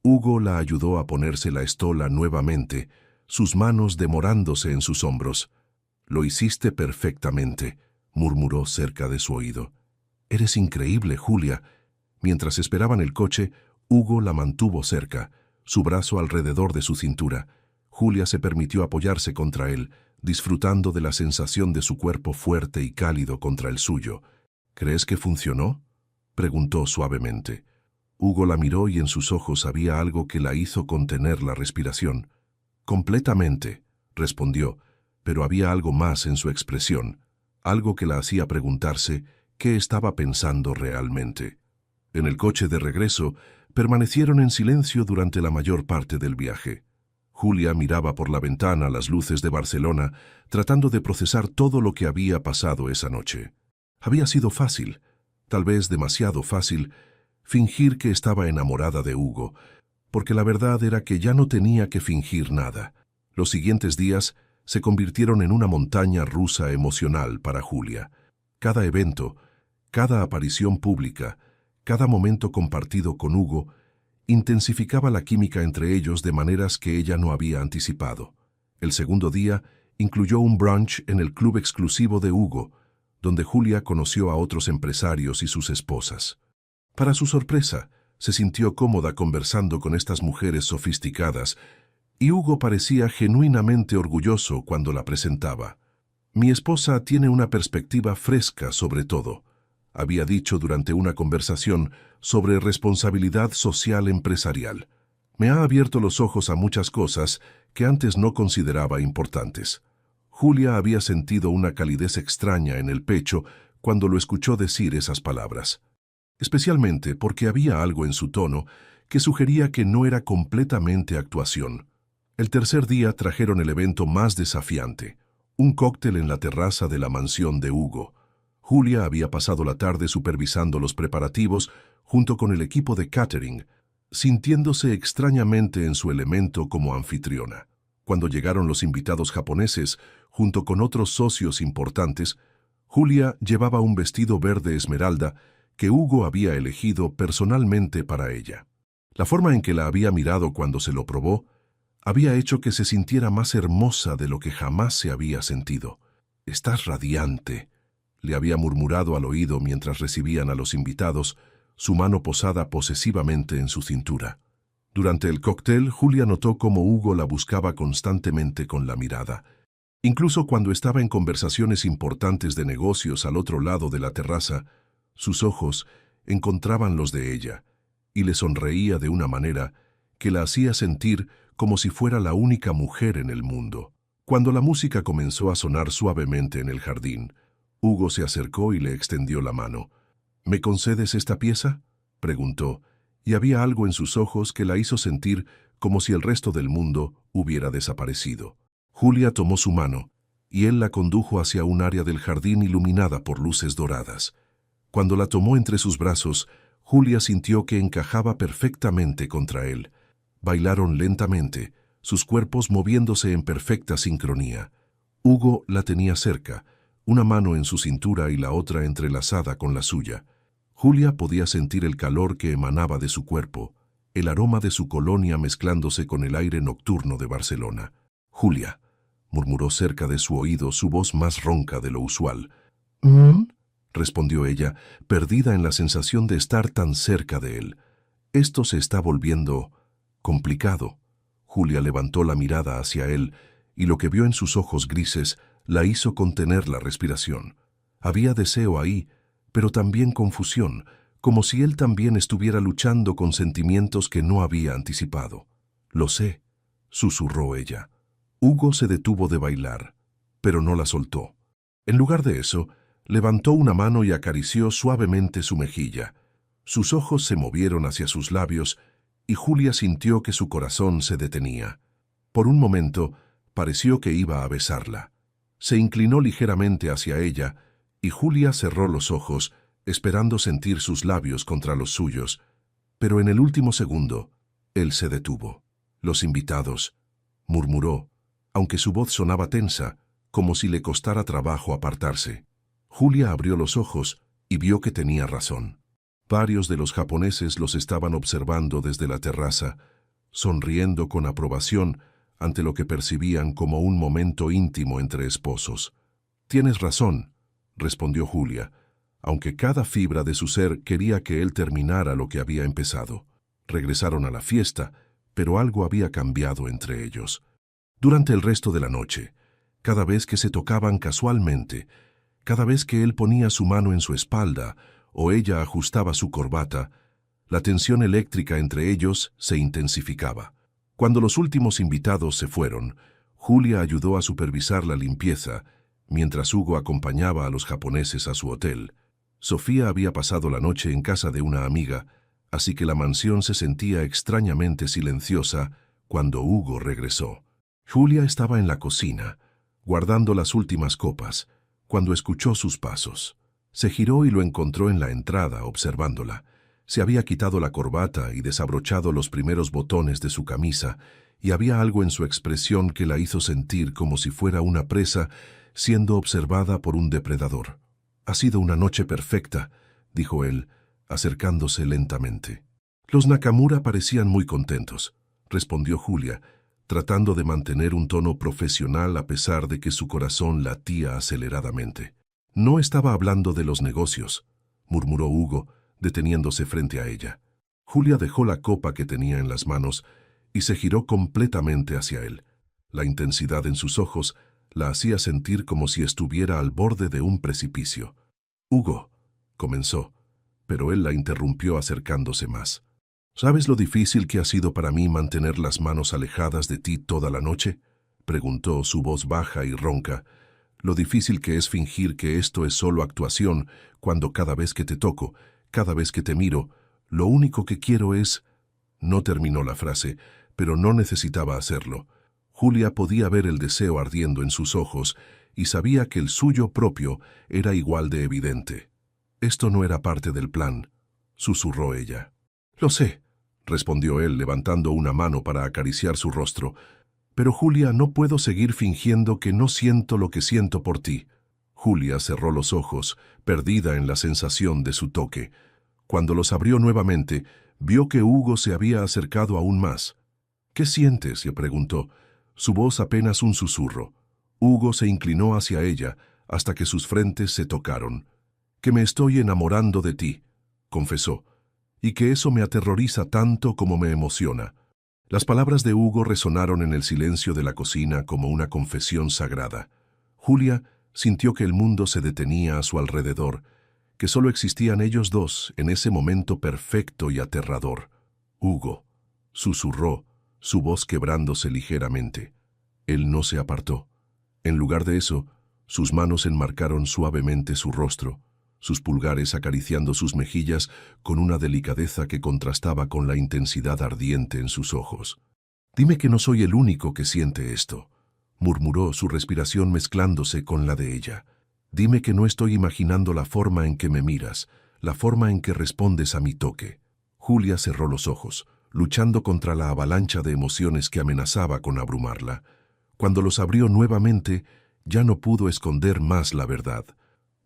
Hugo la ayudó a ponerse la estola nuevamente, sus manos demorándose en sus hombros. «Lo hiciste perfectamente», murmuró cerca de su oído. «Eres increíble, Julia». Mientras esperaban el coche, Hugo la mantuvo cerca, su brazo alrededor de su cintura. Julia se permitió apoyarse contra él, disfrutando de la sensación de su cuerpo fuerte y cálido contra el suyo. «¿Crees que funcionó?», preguntó suavemente. Hugo la miró y en sus ojos había algo que la hizo contener la respiración. «Completamente», respondió, pero había algo más en su expresión, algo que la hacía preguntarse qué estaba pensando realmente. En el coche de regreso, permanecieron en silencio durante la mayor parte del viaje. Julia miraba por la ventana las luces de Barcelona, tratando de procesar todo lo que había pasado esa noche. Había sido fácil, tal vez demasiado fácil, fingir que estaba enamorada de Hugo, porque la verdad era que ya no tenía que fingir nada. Los siguientes días se convirtieron en una montaña rusa emocional para Julia. Cada evento, cada aparición pública, cada momento compartido con Hugo, intensificaba la química entre ellos de maneras que ella no había anticipado. El segundo día incluyó un brunch en el club exclusivo de Hugo, donde Julia conoció a otros empresarios y sus esposas. Para su sorpresa, se sintió cómoda conversando con estas mujeres sofisticadas, y Hugo parecía genuinamente orgulloso cuando la presentaba. «Mi esposa tiene una perspectiva fresca sobre todo», había dicho durante una conversación sobre responsabilidad social empresarial. «Me ha abierto los ojos a muchas cosas que antes no consideraba importantes». Julia había sentido una calidez extraña en el pecho cuando lo escuchó decir esas palabras, especialmente porque había algo en su tono que sugería que no era completamente actuación. El tercer día trajeron el evento más desafiante, un cóctel en la terraza de la mansión de Hugo. Julia había pasado la tarde supervisando los preparativos junto con el equipo de catering, sintiéndose extrañamente en su elemento como anfitriona. Cuando llegaron los invitados japoneses, junto con otros socios importantes, Julia llevaba un vestido verde esmeralda que Hugo había elegido personalmente para ella. La forma en que la había mirado cuando se lo probó había hecho que se sintiera más hermosa de lo que jamás se había sentido. «Estás radiante», le había murmurado al oído mientras recibían a los invitados, su mano posada posesivamente en su cintura. Durante el cóctel, Julia notó cómo Hugo la buscaba constantemente con la mirada. Incluso cuando estaba en conversaciones importantes de negocios al otro lado de la terraza, sus ojos encontraban los de ella, y le sonreía de una manera que la hacía sentir como si fuera la única mujer en el mundo. Cuando la música comenzó a sonar suavemente en el jardín, Hugo se acercó y le extendió la mano. «¿Me concedes esta pieza?», preguntó, y había algo en sus ojos que la hizo sentir como si el resto del mundo hubiera desaparecido. Julia tomó su mano, y él la condujo hacia un área del jardín iluminada por luces doradas. Cuando la tomó entre sus brazos, Julia sintió que encajaba perfectamente contra él. Bailaron lentamente, sus cuerpos moviéndose en perfecta sincronía. Hugo la tenía cerca, una mano en su cintura y la otra entrelazada con la suya. Julia podía sentir el calor que emanaba de su cuerpo, el aroma de su colonia mezclándose con el aire nocturno de Barcelona. «Julia», murmuró cerca de su oído su voz más ronca de lo usual. «¿Mm?», respondió ella, perdida en la sensación de estar tan cerca de él. «Esto se está volviendo complicado». Julia levantó la mirada hacia él, y lo que vio en sus ojos grises la hizo contener la respiración. Había deseo ahí, pero también confusión, como si él también estuviera luchando con sentimientos que no había anticipado. «Lo sé», susurró ella. Hugo se detuvo de bailar, pero no la soltó. En lugar de eso, levantó una mano y acarició suavemente su mejilla. Sus ojos se movieron hacia sus labios y Julia sintió que su corazón se detenía. Por un momento, pareció que iba a besarla. Se inclinó ligeramente hacia ella y Julia cerró los ojos, esperando sentir sus labios contra los suyos. Pero en el último segundo, él se detuvo. «Los invitados», murmuró, aunque su voz sonaba tensa, como si le costara trabajo apartarse. Julia abrió los ojos y vio que tenía razón. Varios de los japoneses los estaban observando desde la terraza, sonriendo con aprobación ante lo que percibían como un momento íntimo entre esposos. «Tienes razón», respondió Julia, aunque cada fibra de su ser quería que él terminara lo que había empezado. Regresaron a la fiesta, pero algo había cambiado entre ellos. Durante el resto de la noche, cada vez que se tocaban casualmente, cada vez que él ponía su mano en su espalda o ella ajustaba su corbata, la tensión eléctrica entre ellos se intensificaba. Cuando los últimos invitados se fueron, Julia ayudó a supervisar la limpieza, mientras Hugo acompañaba a los japoneses a su hotel. Sofía había pasado la noche en casa de una amiga, así que la mansión se sentía extrañamente silenciosa cuando Hugo regresó. Julia estaba en la cocina, guardando las últimas copas, cuando escuchó sus pasos. Se giró y lo encontró en la entrada, observándola. Se había quitado la corbata y desabrochado los primeros botones de su camisa, y había algo en su expresión que la hizo sentir como si fuera una presa siendo observada por un depredador. «Ha sido una noche perfecta», dijo él, acercándose lentamente. «Los Nakamura parecían muy contentos», respondió Julia, tratando de mantener un tono profesional a pesar de que su corazón latía aceleradamente. «No estaba hablando de los negocios», murmuró Hugo, deteniéndose frente a ella. Julia dejó la copa que tenía en las manos y se giró completamente hacia él. La intensidad en sus ojos la hacía sentir como si estuviera al borde de un precipicio. «Hugo», comenzó, pero él la interrumpió acercándose más. «¿Sabes lo difícil que ha sido para mí mantener las manos alejadas de ti toda la noche?», preguntó, su voz baja y ronca. «Lo difícil que es fingir que esto es solo actuación, cuando cada vez que te toco, cada vez que te miro, lo único que quiero es...». No terminó la frase, pero no necesitaba hacerlo. Julia podía ver el deseo ardiendo en sus ojos y sabía que el suyo propio era igual de evidente. «Esto no era parte del plan», susurró ella. «Lo sé», respondió él levantando una mano para acariciar su rostro, Pero Julia, no puedo seguir fingiendo que no siento lo que siento por ti. Julia cerró los ojos, perdida en la sensación de su toque. Cuando los abrió nuevamente, vio que Hugo se había acercado aún más. ¿Qué sientes?, le preguntó, su voz apenas un susurro. Hugo se inclinó hacia ella hasta que sus frentes se tocaron. Que me estoy enamorando de ti, confesó, y que eso me aterroriza tanto como me emociona. Las palabras de Hugo resonaron en el silencio de la cocina como una confesión sagrada. Julia sintió que el mundo se detenía a su alrededor, que solo existían ellos dos en ese momento perfecto y aterrador. Hugo, susurró, su voz quebrándose ligeramente. Él no se apartó. En lugar de eso, sus manos enmarcaron suavemente su rostro, sus pulgares acariciando sus mejillas con una delicadeza que contrastaba con la intensidad ardiente en sus ojos. «Dime que no soy el único que siente esto», murmuró, su respiración mezclándose con la de ella. «Dime que no estoy imaginando la forma en que me miras, la forma en que respondes a mi toque». Julia cerró los ojos, luchando contra la avalancha de emociones que amenazaba con abrumarla. Cuando los abrió nuevamente, ya no pudo esconder más la verdad.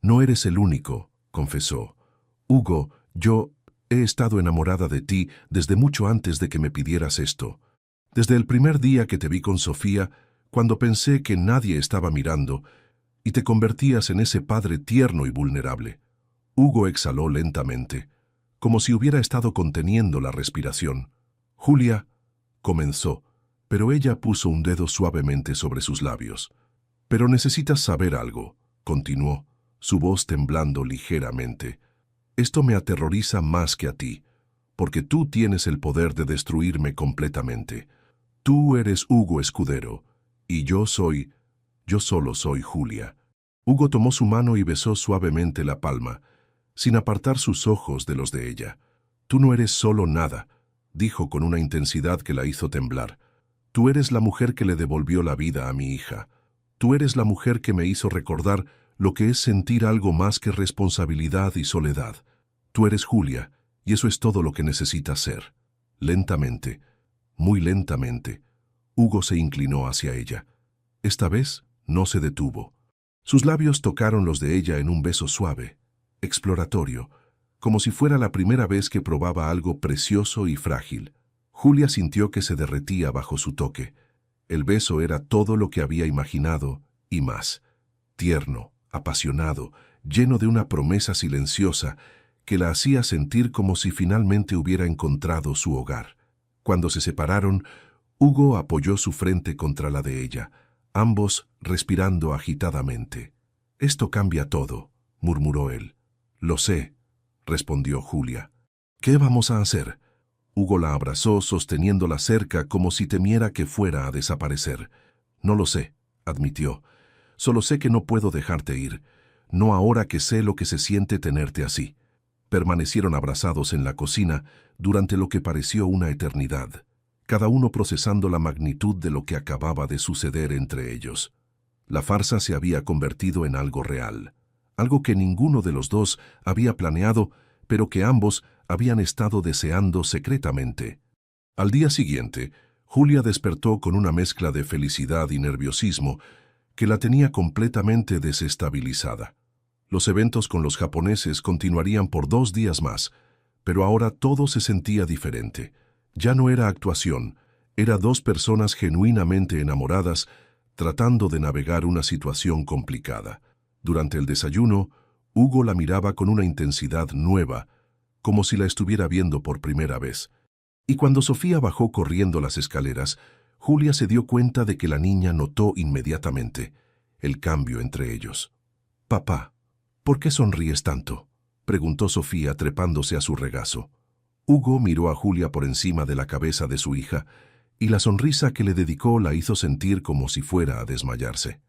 «No eres el único», confesó. «Hugo, yo he estado enamorada de ti desde mucho antes de que me pidieras esto. Desde el primer día que te vi con Sofía, cuando pensé que nadie estaba mirando, y te convertías en ese padre tierno y vulnerable». Hugo exhaló lentamente, como si hubiera estado conteniendo la respiración. «Julia», comenzó, pero ella puso un dedo suavemente sobre sus labios. «Pero necesitas saber algo», continuó, su voz temblando ligeramente. «Esto me aterroriza más que a ti, porque tú tienes el poder de destruirme completamente. Tú eres Hugo Escudero, y yo solo soy Julia». Hugo tomó su mano y besó suavemente la palma, sin apartar sus ojos de los de ella. «Tú no eres solo nada», dijo con una intensidad que la hizo temblar. «Tú eres la mujer que le devolvió la vida a mi hija. Tú eres la mujer que me hizo recordar lo que es sentir algo más que responsabilidad y soledad. Tú eres Julia, y eso es todo lo que necesitas ser». Lentamente, muy lentamente, Hugo se inclinó hacia ella. Esta vez no se detuvo. Sus labios tocaron los de ella en un beso suave, exploratorio, como si fuera la primera vez que probaba algo precioso y frágil. Julia sintió que se derretía bajo su toque. El beso era todo lo que había imaginado y más. Tierno, apasionado, lleno de una promesa silenciosa que la hacía sentir como si finalmente hubiera encontrado su hogar. Cuando se separaron, Hugo apoyó su frente contra la de ella, ambos respirando agitadamente. «Esto cambia todo», murmuró él. «Lo sé», respondió Julia. «¿Qué vamos a hacer?». Hugo la abrazó, sosteniéndola cerca como si temiera que fuera a desaparecer. «No lo sé», admitió. «Solo sé que no puedo dejarte ir, no ahora que sé lo que se siente tenerte así». Permanecieron abrazados en la cocina durante lo que pareció una eternidad, cada uno procesando la magnitud de lo que acababa de suceder entre ellos. La farsa se había convertido en algo real, algo que ninguno de los dos había planeado, pero que ambos habían estado deseando secretamente. Al día siguiente, Julia despertó con una mezcla de felicidad y nerviosismo que la tenía completamente desestabilizada. Los eventos con los japoneses continuarían por 2 días más, pero ahora todo se sentía diferente. Ya no era actuación, era 2 personas genuinamente enamoradas tratando de navegar una situación complicada. Durante el desayuno, Hugo la miraba con una intensidad nueva, como si la estuviera viendo por primera vez. Y cuando Sofía bajó corriendo las escaleras, Julia se dio cuenta de que la niña notó inmediatamente el cambio entre ellos. «Papá, ¿por qué sonríes tanto?», preguntó Sofía trepándose a su regazo. Hugo miró a Julia por encima de la cabeza de su hija, y la sonrisa que le dedicó la hizo sentir como si fuera a desmayarse.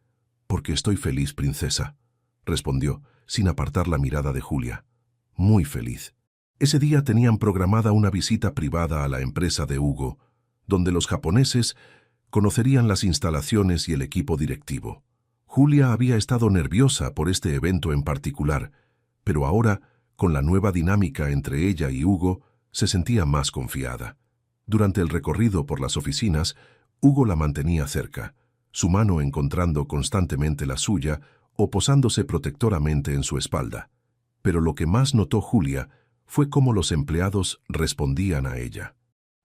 «Porque estoy feliz, princesa», respondió, sin apartar la mirada de Julia. «Muy feliz». Ese día tenían programada una visita privada a la empresa de Hugo, donde los japoneses conocerían las instalaciones y el equipo directivo. Julia había estado nerviosa por este evento en particular, pero ahora, con la nueva dinámica entre ella y Hugo, se sentía más confiada. Durante el recorrido por las oficinas, Hugo la mantenía cerca, su mano encontrando constantemente la suya o posándose protectoramente en su espalda. Pero lo que más notó Julia fue cómo los empleados respondían a ella.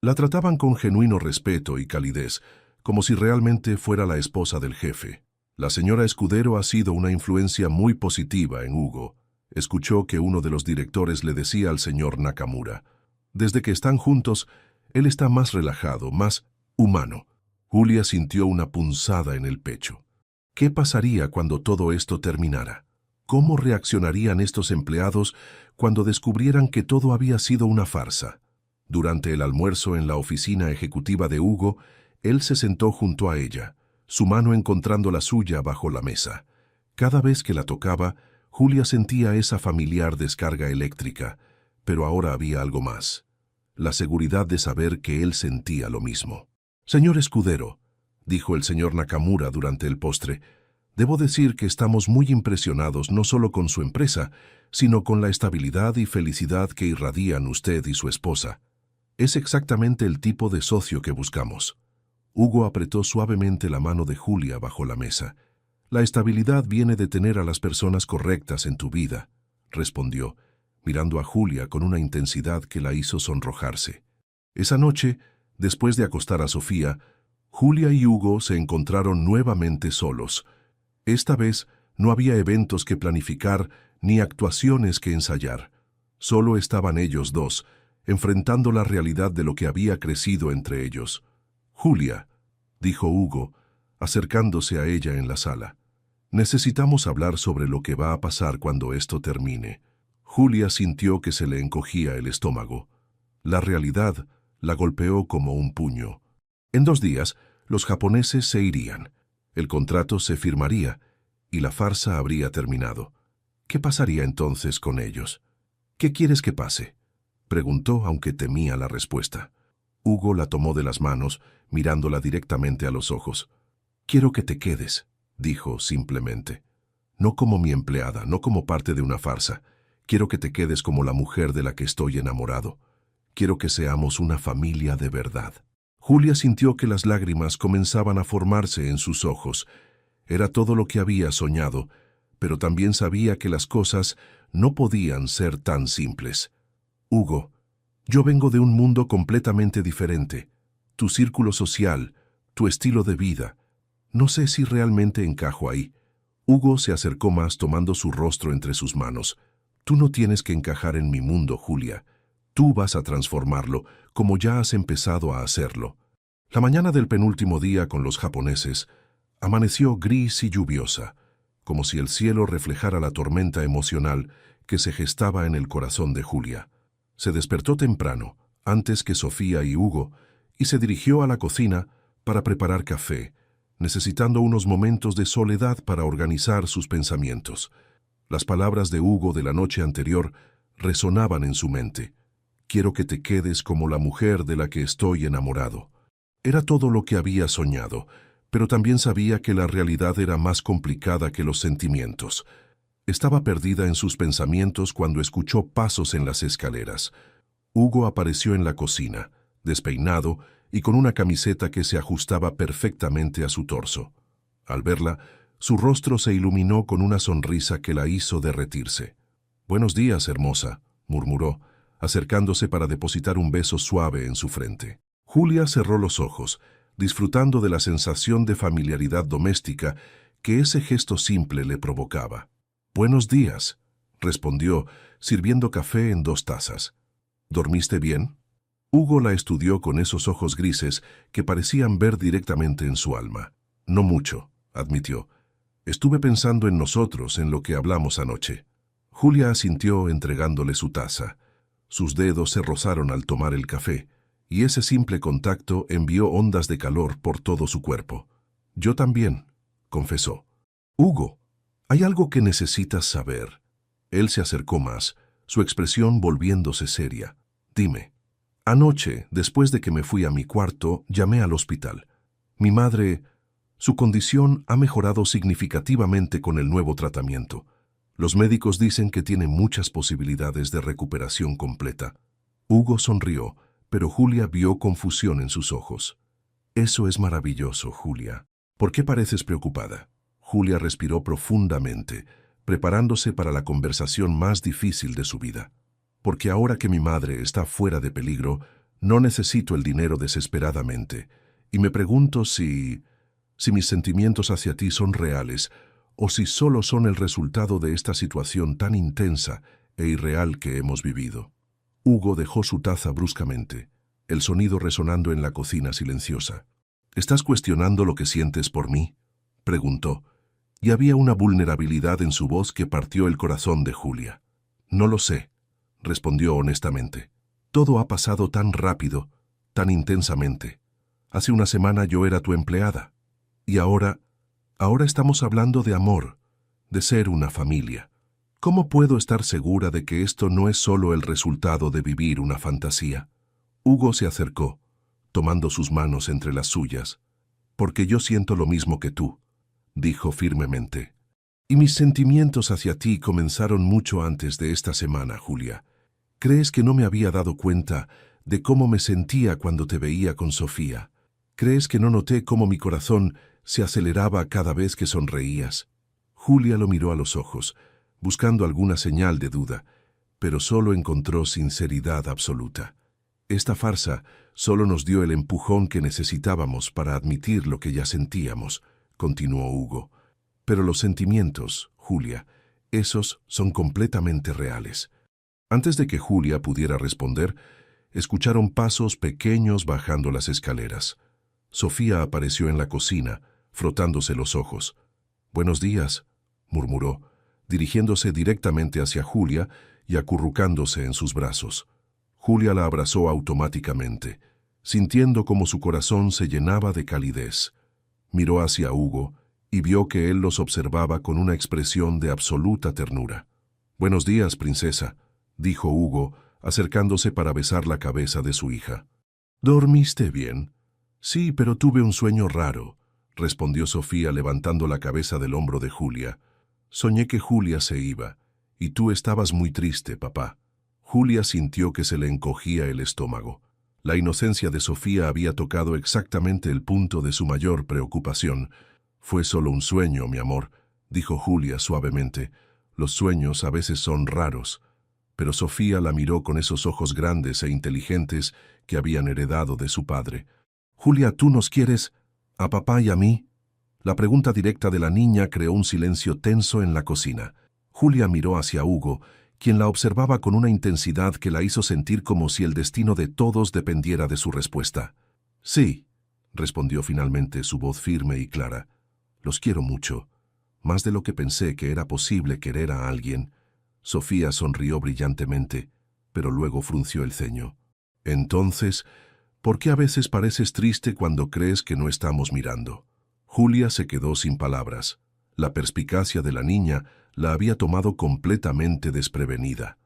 La trataban con genuino respeto y calidez, como si realmente fuera la esposa del jefe. La señora Escudero ha sido una influencia muy positiva en Hugo. Escuchó que uno de los directores le decía al señor Nakamura: desde que están juntos, él está más relajado, más humano. Julia sintió una punzada en el pecho. ¿Qué pasaría cuando todo esto terminara? ¿Cómo reaccionarían estos empleados cuando descubrieran que todo había sido una farsa? Durante el almuerzo en la oficina ejecutiva de Hugo, él se sentó junto a ella, su mano encontrando la suya bajo la mesa. Cada vez que la tocaba, Julia sentía esa familiar descarga eléctrica, pero ahora había algo más: la seguridad de saber que él sentía lo mismo. «Señor Escudero», dijo el señor Nakamura durante el postre, «debo decir que estamos muy impresionados no solo con su empresa, sino con la estabilidad y felicidad que irradian usted y su esposa. Es exactamente el tipo de socio que buscamos». Hugo apretó suavemente la mano de Julia bajo la mesa. «La estabilidad viene de tener a las personas correctas en tu vida», respondió, mirando a Julia con una intensidad que la hizo sonrojarse. Esa noche, después de acostar a Sofía, Julia y Hugo se encontraron nuevamente solos. Esta vez no había eventos que planificar ni actuaciones que ensayar. Solo estaban ellos dos, enfrentando la realidad de lo que había crecido entre ellos. «Julia», dijo Hugo, acercándose a ella en la sala, «necesitamos hablar sobre lo que va a pasar cuando esto termine». Julia sintió que se le encogía el estómago. La realidad la golpeó como un puño. En 2 días, los japoneses se irían. El contrato se firmaría y la farsa habría terminado. ¿Qué pasaría entonces con ellos? «¿Qué quieres que pase?», preguntó, aunque temía la respuesta. Hugo la tomó de las manos, mirándola directamente a los ojos. «Quiero que te quedes», dijo simplemente. «No como mi empleada, no como parte de una farsa. Quiero que te quedes como la mujer de la que estoy enamorado. Quiero que seamos una familia de verdad». Julia sintió que las lágrimas comenzaban a formarse en sus ojos. Era todo lo que había soñado, pero también sabía que las cosas no podían ser tan simples. «Hugo, yo vengo de un mundo completamente diferente. Tu círculo social, tu estilo de vida. No sé si realmente encajo ahí». Hugo se acercó más, tomando su rostro entre sus manos. «Tú no tienes que encajar en mi mundo, Julia. Tú vas a transformarlo, como ya has empezado a hacerlo». La mañana del penúltimo día con los japoneses amaneció gris y lluviosa, como si el cielo reflejara la tormenta emocional que se gestaba en el corazón de Julia. Se despertó temprano, antes que Sofía y Hugo, y se dirigió a la cocina para preparar café, necesitando unos momentos de soledad para organizar sus pensamientos. Las palabras de Hugo de la noche anterior resonaban en su mente. «Quiero que te quedes como la mujer de la que estoy enamorado». Era todo lo que había soñado, pero también sabía que la realidad era más complicada que los sentimientos. Estaba perdida en sus pensamientos cuando escuchó pasos en las escaleras. Hugo apareció en la cocina, despeinado y con una camiseta que se ajustaba perfectamente a su torso. Al verla, su rostro se iluminó con una sonrisa que la hizo derretirse. «Buenos días, hermosa», murmuró, acercándose para depositar un beso suave en su frente. Julia cerró los ojos, disfrutando de la sensación de familiaridad doméstica que ese gesto simple le provocaba. «Buenos días», respondió, sirviendo café en 2 tazas. «¿Dormiste bien?». Hugo la estudió con esos ojos grises que parecían ver directamente en su alma. «No mucho», admitió. «Estuve pensando en nosotros, en lo que hablamos anoche». Julia asintió entregándole su taza. Sus dedos se rozaron al tomar el café, y ese simple contacto envió ondas de calor por todo su cuerpo. «Yo también», confesó. «Hugo, hay algo que necesitas saber». Él se acercó más, su expresión volviéndose seria. «Dime». «Anoche, después de que me fui a mi cuarto, llamé al hospital. Mi madre, su condición ha mejorado significativamente con el nuevo tratamiento. Los médicos dicen que tiene muchas posibilidades de recuperación completa». Hugo sonrió, pero Julia vio confusión en sus ojos. Eso es maravilloso, Julia. ¿Por qué pareces preocupada? Julia respiró profundamente, preparándose para la conversación más difícil de su vida. Porque ahora que mi madre está fuera de peligro, no necesito el dinero desesperadamente, y me pregunto si mis sentimientos hacia ti son reales, o si solo son el resultado de esta situación tan intensa e irreal que hemos vivido. Hugo dejó su taza bruscamente, el sonido resonando en la cocina silenciosa. ¿Estás cuestionando lo que sientes por mí?, preguntó, y había una vulnerabilidad en su voz que partió el corazón de Julia. No lo sé, respondió honestamente. Todo ha pasado tan rápido, tan intensamente. Hace una semana yo era tu empleada, y ahora estamos hablando de amor, de ser una familia. ¿Cómo puedo estar segura de que esto no es solo el resultado de vivir una fantasía? Hugo se acercó, tomando sus manos entre las suyas. Porque yo siento lo mismo que tú, dijo firmemente. Y mis sentimientos hacia ti comenzaron mucho antes de esta semana, Julia. ¿Crees que no me había dado cuenta de cómo me sentía cuando te veía con Sofía? ¿Crees que no noté cómo mi corazón se aceleraba cada vez que sonreías? Julia lo miró a los ojos, buscando alguna señal de duda, pero solo encontró sinceridad absoluta. Esta farsa solo nos dio el empujón que necesitábamos para admitir lo que ya sentíamos, continuó Hugo. Pero los sentimientos, Julia, esos son completamente reales. Antes de que Julia pudiera responder, escucharon pasos pequeños bajando las escaleras. Sofía apareció en la cocina, frotándose los ojos. «Buenos días», murmuró, dirigiéndose directamente hacia Julia y acurrucándose en sus brazos. Julia la abrazó automáticamente, sintiendo como su corazón se llenaba de calidez. Miró hacia Hugo y vio que él los observaba con una expresión de absoluta ternura. «Buenos días, princesa», dijo Hugo, acercándose para besar la cabeza de su hija. «¿Dormiste bien?» «Sí, pero tuve un sueño raro», respondió Sofía levantando la cabeza del hombro de Julia. «Soñé que Julia se iba, y tú estabas muy triste, papá». Julia sintió que se le encogía el estómago. La inocencia de Sofía había tocado exactamente el punto de su mayor preocupación. «Fue solo un sueño, mi amor», dijo Julia suavemente. «Los sueños a veces son raros». Pero Sofía la miró con esos ojos grandes e inteligentes que habían heredado de su padre. «Julia, ¿tú nos quieres a papá y a mí?» La pregunta directa de la niña creó un silencio tenso en la cocina. Julia miró hacia Hugo, quien la observaba con una intensidad que la hizo sentir como si el destino de todos dependiera de su respuesta. «Sí», respondió finalmente su voz firme y clara. «Los quiero mucho, más de lo que pensé que era posible querer a alguien». Sofía sonrió brillantemente, pero luego frunció el ceño. «Entonces, ¿por qué a veces pareces triste cuando crees que no estamos mirando?» Julia se quedó sin palabras. La perspicacia de la niña la había tomado completamente desprevenida.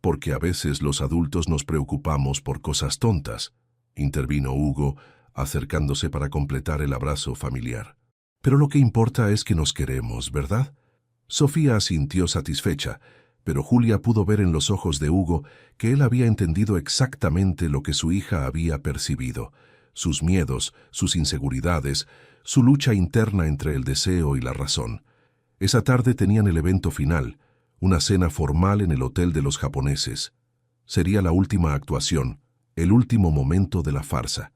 «Porque a veces los adultos nos preocupamos por cosas tontas», intervino Hugo, acercándose para completar el abrazo familiar. «Pero lo que importa es que nos queremos, ¿verdad?» Sofía asintió satisfecha, pero Julia pudo ver en los ojos de Hugo que él había entendido exactamente lo que su hija había percibido: sus miedos, sus inseguridades, su lucha interna entre el deseo y la razón. Esa tarde tenían el evento final, una cena formal en el hotel de los japoneses. Sería la última actuación, el último momento de la farsa,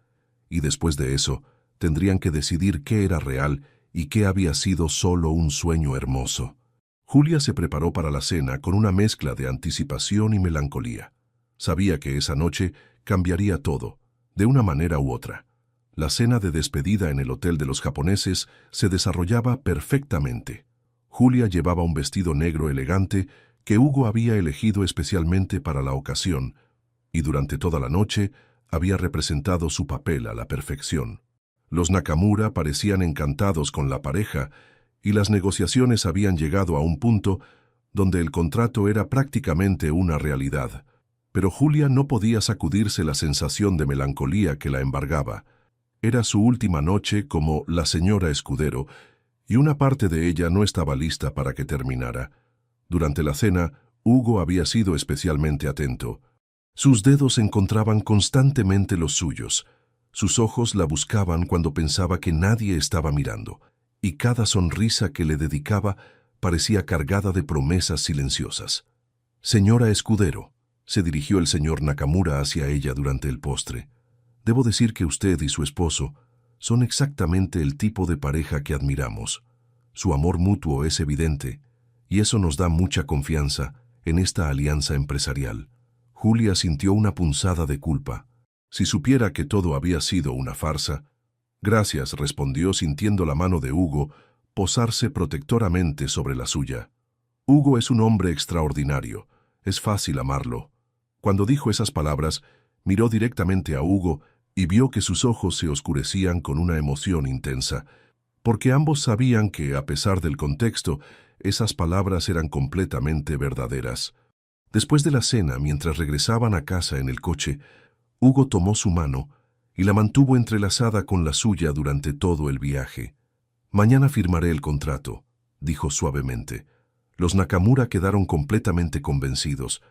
y después de eso tendrían que decidir qué era real y qué había sido solo un sueño hermoso. Julia se preparó para la cena con una mezcla de anticipación y melancolía. Sabía que esa noche cambiaría todo, de una manera u otra. La cena de despedida en el hotel de los japoneses se desarrollaba perfectamente. Julia llevaba un vestido negro elegante que Hugo había elegido especialmente para la ocasión, y durante toda la noche había representado su papel a la perfección. Los Nakamura parecían encantados con la pareja, y las negociaciones habían llegado a un punto donde el contrato era prácticamente una realidad. Pero Julia no podía sacudirse la sensación de melancolía que la embargaba. Era su última noche como la señora Escudero, y una parte de ella no estaba lista para que terminara. Durante la cena, Hugo había sido especialmente atento. Sus dedos encontraban constantemente los suyos. Sus ojos la buscaban cuando pensaba que nadie estaba mirando, y cada sonrisa que le dedicaba parecía cargada de promesas silenciosas. «Señora Escudero», se dirigió el señor Nakamura hacia ella durante el postre. «Debo decir que usted y su esposo son exactamente el tipo de pareja que admiramos. Su amor mutuo es evidente, y eso nos da mucha confianza en esta alianza empresarial». Julia sintió una punzada de culpa. Si supiera que todo había sido una farsa. «Gracias», respondió sintiendo la mano de Hugo posarse protectoramente sobre la suya. Hugo es un hombre extraordinario. Es fácil amarlo. Cuando dijo esas palabras, miró directamente a Hugo y vio que sus ojos se oscurecían con una emoción intensa, porque ambos sabían que, a pesar del contexto, esas palabras eran completamente verdaderas. Después de la cena, mientras regresaban a casa en el coche, Hugo tomó su mano y la mantuvo entrelazada con la suya durante todo el viaje. «Mañana firmaré el contrato», dijo suavemente. Los Nakamura quedaron completamente convencidos.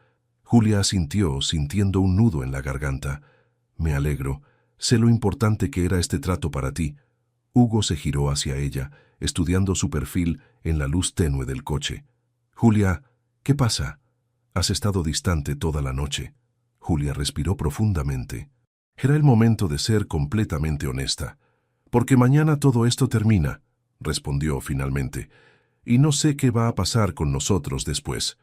Julia asintió, sintiendo un nudo en la garganta. «Me alegro. Sé lo importante que era este trato para ti». Hugo se giró hacia ella, estudiando su perfil en la luz tenue del coche. «Julia, ¿qué pasa? Has estado distante toda la noche». Julia respiró profundamente. Era el momento de ser completamente honesta. «Porque mañana todo esto termina», respondió finalmente, «y no sé qué va a pasar con nosotros después».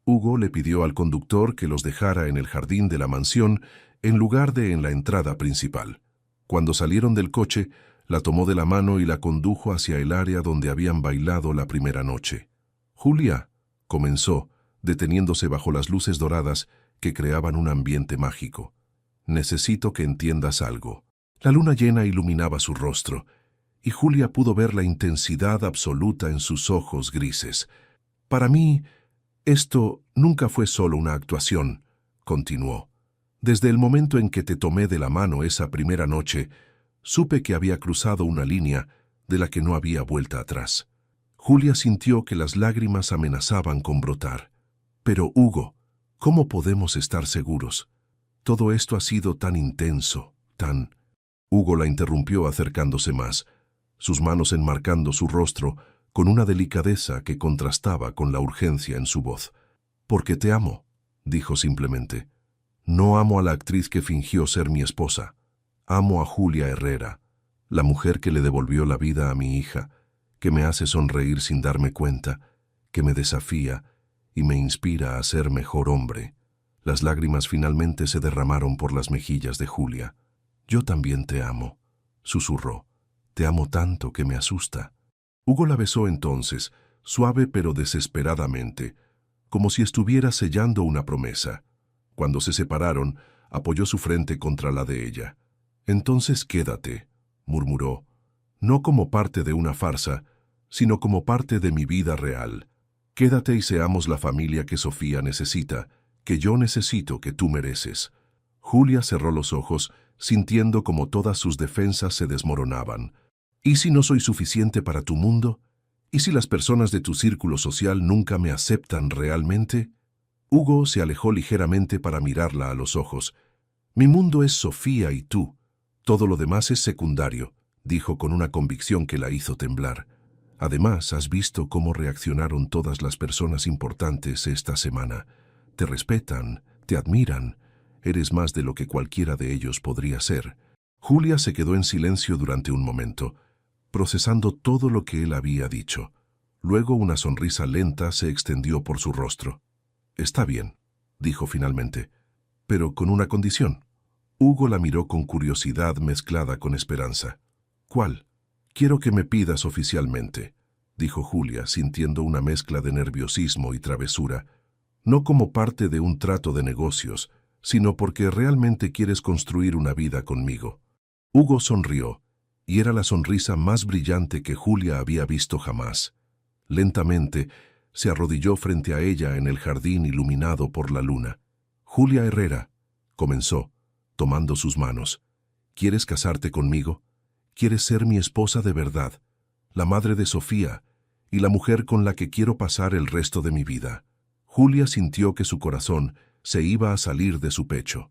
Hugo le pidió al conductor que los dejara en el jardín de la mansión en lugar de en la entrada principal. Cuando salieron del coche, la tomó de la mano y la condujo hacia el área donde habían bailado la primera noche. «Julia», comenzó, deteniéndose bajo las luces doradas que creaban un ambiente mágico. «Necesito que entiendas algo». La luna llena iluminaba su rostro, y Julia pudo ver la intensidad absoluta en sus ojos grises. «Para mí, esto nunca fue solo una actuación», continuó. «Desde el momento en que te tomé de la mano esa primera noche, supe que había cruzado una línea de la que no había vuelta atrás». Julia sintió que las lágrimas amenazaban con brotar. «Pero, Hugo, ¿cómo podemos estar seguros? Todo esto ha sido tan intenso, tan...». Hugo la interrumpió acercándose más, sus manos enmarcando su rostro con una delicadeza que contrastaba con la urgencia en su voz. «Porque te amo», dijo simplemente. «No amo a la actriz que fingió ser mi esposa. Amo a Julia Herrera, la mujer que le devolvió la vida a mi hija, que me hace sonreír sin darme cuenta, que me desafía y me inspira a ser mejor hombre». Las lágrimas finalmente se derramaron por las mejillas de Julia. «Yo también te amo», susurró. «Te amo tanto que me asusta». Hugo la besó entonces, suave pero desesperadamente, como si estuviera sellando una promesa. Cuando se separaron, apoyó su frente contra la de ella. «Entonces quédate», murmuró, «no como parte de una farsa, sino como parte de mi vida real. Quédate y seamos la familia que Sofía necesita, que yo necesito, que tú mereces». Julia cerró los ojos, sintiendo como todas sus defensas se desmoronaban. «¿Y si no soy suficiente para tu mundo? ¿Y si las personas de tu círculo social nunca me aceptan realmente?» Hugo se alejó ligeramente para mirarla a los ojos. «Mi mundo es Sofía y tú. Todo lo demás es secundario», dijo con una convicción que la hizo temblar. «Además, has visto cómo reaccionaron todas las personas importantes esta semana. Te respetan, te admiran. Eres más de lo que cualquiera de ellos podría ser». Julia se quedó en silencio durante un momento, procesando todo lo que él había dicho. Luego una sonrisa lenta se extendió por su rostro. «Está bien», dijo finalmente, «pero con una condición». Hugo la miró con curiosidad mezclada con esperanza. «¿Cuál?» «Quiero que me pidas oficialmente», dijo Julia, sintiendo una mezcla de nerviosismo y travesura, «no como parte de un trato de negocios, sino porque realmente quieres construir una vida conmigo». Hugo sonrió, y era la sonrisa más brillante que Julia había visto jamás. Lentamente, se arrodilló frente a ella en el jardín iluminado por la luna. «Julia Herrera», comenzó, tomando sus manos, «¿quieres casarte conmigo? ¿Quieres ser mi esposa de verdad, la madre de Sofía y la mujer con la que quiero pasar el resto de mi vida?» Julia sintió que su corazón se iba a salir de su pecho.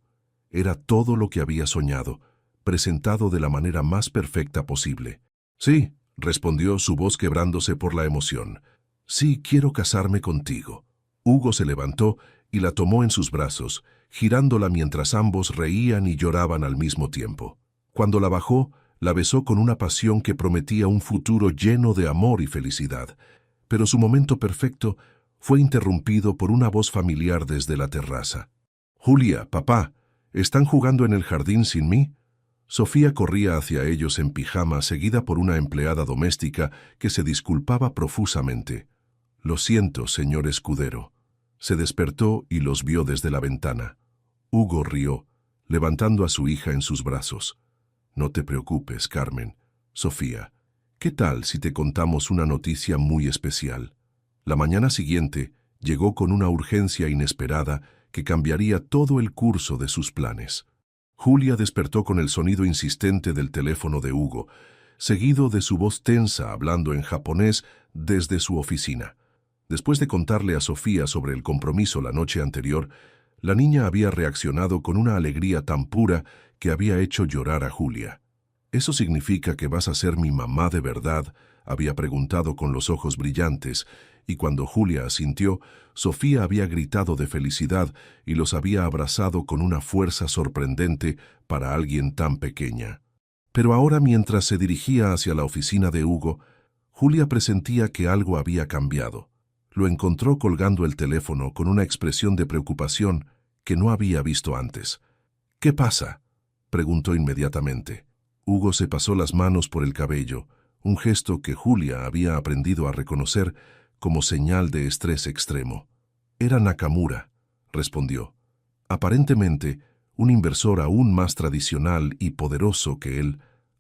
Era todo lo que había soñado, presentado de la manera más perfecta posible. Sí, respondió su voz quebrándose por la emoción. Sí, quiero casarme contigo. Hugo se levantó y la tomó en sus brazos, girándola mientras ambos reían y lloraban al mismo tiempo. Cuando la bajó, la besó con una pasión que prometía un futuro lleno de amor y felicidad. Pero su momento perfecto fue interrumpido por una voz familiar desde la terraza. «Julia, papá, ¿están jugando en el jardín sin mí?» Sofía corría hacia ellos en pijama, seguida por una empleada doméstica que se disculpaba profusamente. «Lo siento, señor escudero». Se despertó y los vio desde la ventana. Hugo rió, levantando a su hija en sus brazos. «No te preocupes, Carmen. Sofía, ¿qué tal si te contamos una noticia muy especial?» La mañana siguiente llegó con una urgencia inesperada que cambiaría todo el curso de sus planes. Julia despertó con el sonido insistente del teléfono de Hugo, seguido de su voz tensa hablando en japonés desde su oficina. Después de contarle a Sofía sobre el compromiso la noche anterior, la niña había reaccionado con una alegría tan pura que había hecho llorar a Julia. «¿Eso significa que vas a ser mi mamá de verdad?», había preguntado con los ojos brillantes, y cuando Julia asintió, Sofía había gritado de felicidad y los había abrazado con una fuerza sorprendente para alguien tan pequeña. Pero ahora, mientras se dirigía hacia la oficina de Hugo, Julia presentía que algo había cambiado. Lo encontró colgando el teléfono con una expresión de preocupación que no había visto antes. «¿Qué pasa?», preguntó inmediatamente. Hugo se pasó las manos por el cabello, un gesto que Julia había aprendido a reconocer como señal de estrés extremo. «Era Nakamura», respondió. «Aparentemente, un inversor aún más tradicional y poderoso que él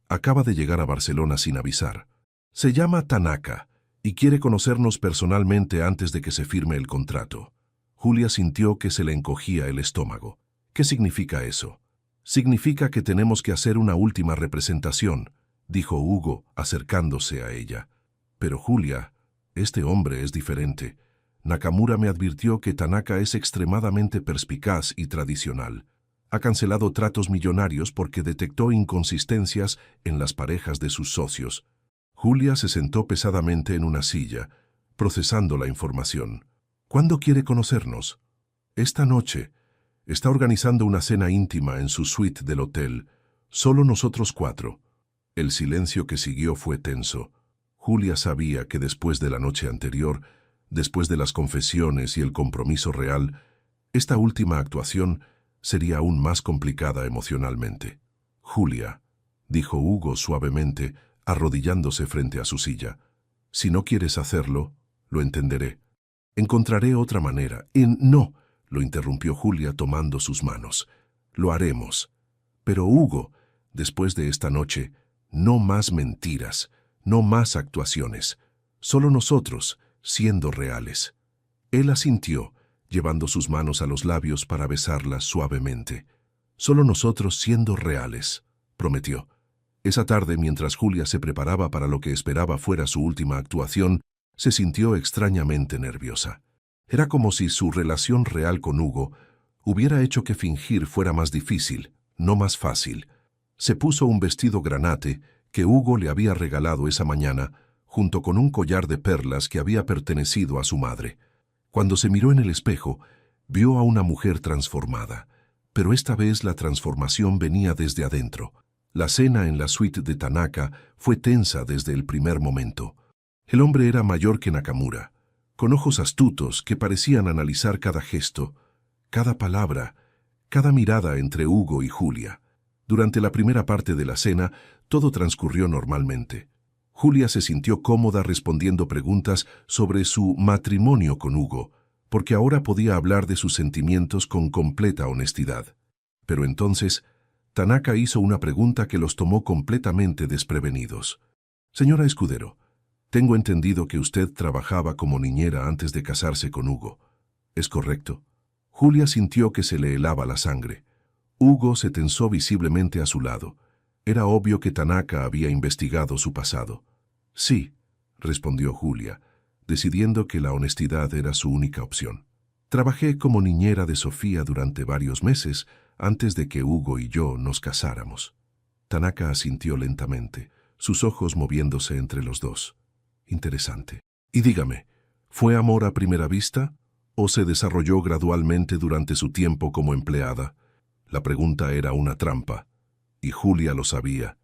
acaba de llegar a Barcelona sin avisar. Se llama Tanaka y quiere conocernos personalmente antes de que se firme el contrato». Julia sintió que se le encogía el estómago. «¿Qué significa eso?» «Significa que tenemos que hacer una última representación», dijo Hugo, acercándose a ella. «Pero Julia, este hombre es diferente. Nakamura me advirtió que Tanaka es extremadamente perspicaz y tradicional. Ha cancelado tratos millonarios porque detectó inconsistencias en las parejas de sus socios». Julia se sentó pesadamente en una silla, procesando la información. «¿Cuándo quiere conocernos?» «Esta noche. Está organizando una cena íntima en su suite del hotel. Solo nosotros 4. El silencio que siguió fue tenso. Julia sabía que después de la noche anterior, después de las confesiones y el compromiso real, esta última actuación sería aún más complicada emocionalmente. «Julia», dijo Hugo suavemente, arrodillándose frente a su silla, «si no quieres hacerlo, lo entenderé. Encontraré otra manera». «No», lo interrumpió Julia tomando sus manos. «Lo haremos. Pero Hugo, después de esta noche, no más mentiras, no más actuaciones. Solo nosotros, siendo reales». Él asintió, llevando sus manos a los labios para besarla suavemente. «Solo nosotros siendo reales», prometió. Esa tarde, mientras Julia se preparaba para lo que esperaba fuera su última actuación, se sintió extrañamente nerviosa. Era como si su relación real con Hugo hubiera hecho que fingir fuera más difícil, no más fácil. Se puso un vestido granate que Hugo le había regalado esa mañana, junto con un collar de perlas que había pertenecido a su madre. Cuando se miró en el espejo, vio a una mujer transformada, pero esta vez la transformación venía desde adentro. La cena en la suite de Tanaka fue tensa desde el primer momento. El hombre era mayor que Nakamura, con ojos astutos que parecían analizar cada gesto, cada palabra, cada mirada entre Hugo y Julia. Durante la primera parte de la cena, todo transcurrió normalmente. Julia se sintió cómoda respondiendo preguntas sobre su matrimonio con Hugo, porque ahora podía hablar de sus sentimientos con completa honestidad. Pero entonces, Tanaka hizo una pregunta que los tomó completamente desprevenidos. «Señora Escudero, tengo entendido que usted trabajaba como niñera antes de casarse con Hugo. ¿Es correcto?» Julia sintió que se le helaba la sangre. Hugo se tensó visiblemente a su lado. Era obvio que Tanaka había investigado su pasado. «Sí», respondió Julia, decidiendo que la honestidad era su única opción. «Trabajé como niñera de Sofía durante varios meses antes de que Hugo y yo nos casáramos». Tanaka asintió lentamente, sus ojos moviéndose entre los dos. Interesante. Y dígame, ¿fue amor a primera vista o se desarrolló gradualmente durante su tiempo como empleada? La pregunta era una trampa, y Julia lo sabía.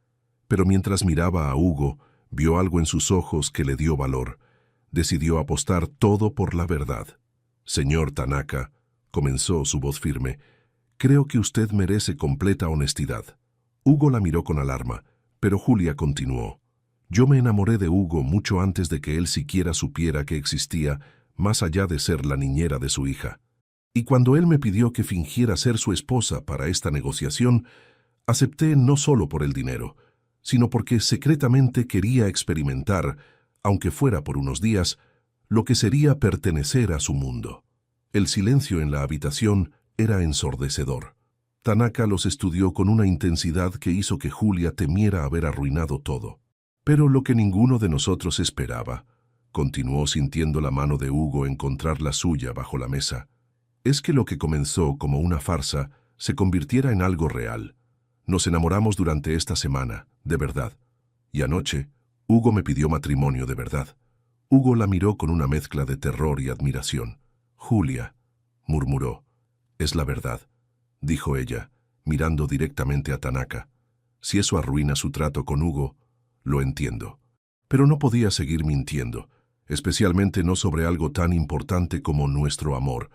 Pero mientras miraba a Hugo, vio algo en sus ojos que le dio valor. Decidió apostar todo por la verdad. Señor Tanaka, comenzó su voz firme, creo que usted merece completa honestidad. Hugo la miró con alarma, pero Julia continuó. Yo me enamoré de Hugo mucho antes de que él siquiera supiera que existía, más allá de ser la niñera de su hija. Y cuando él me pidió que fingiera ser su esposa para esta negociación, acepté no solo por el dinero, sino porque secretamente quería experimentar, aunque fuera por unos días, lo que sería pertenecer a su mundo. El silencio en la habitación era ensordecedor. Tanaka los estudió con una intensidad que hizo que Julia temiera haber arruinado todo. Pero lo que ninguno de nosotros esperaba, continuó sintiendo la mano de Hugo encontrar la suya bajo la mesa, es que lo que comenzó como una farsa se convirtiera en algo real. Nos enamoramos durante esta semana, de verdad. Y anoche, Hugo me pidió matrimonio de verdad. Hugo la miró con una mezcla de terror y admiración. Julia, murmuró. Es la verdad, dijo ella, mirando directamente a Tanaka. Si eso arruina su trato con Hugo, lo entiendo. Pero no podía seguir mintiendo, especialmente no sobre algo tan importante como nuestro amor.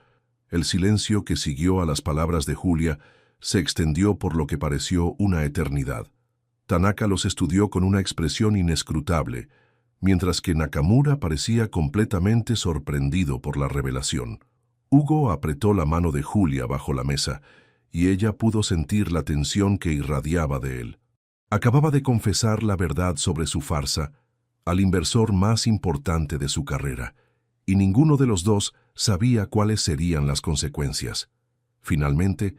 El silencio que siguió a las palabras de Julia se extendió por lo que pareció una eternidad. Tanaka los estudió con una expresión inescrutable, mientras que Nakamura parecía completamente sorprendido por la revelación. Hugo apretó la mano de Julia bajo la mesa, y ella pudo sentir la tensión que irradiaba de él. Acababa de confesar la verdad sobre su farsa al inversor más importante de su carrera, y ninguno de los dos sabía cuáles serían las consecuencias. Finalmente,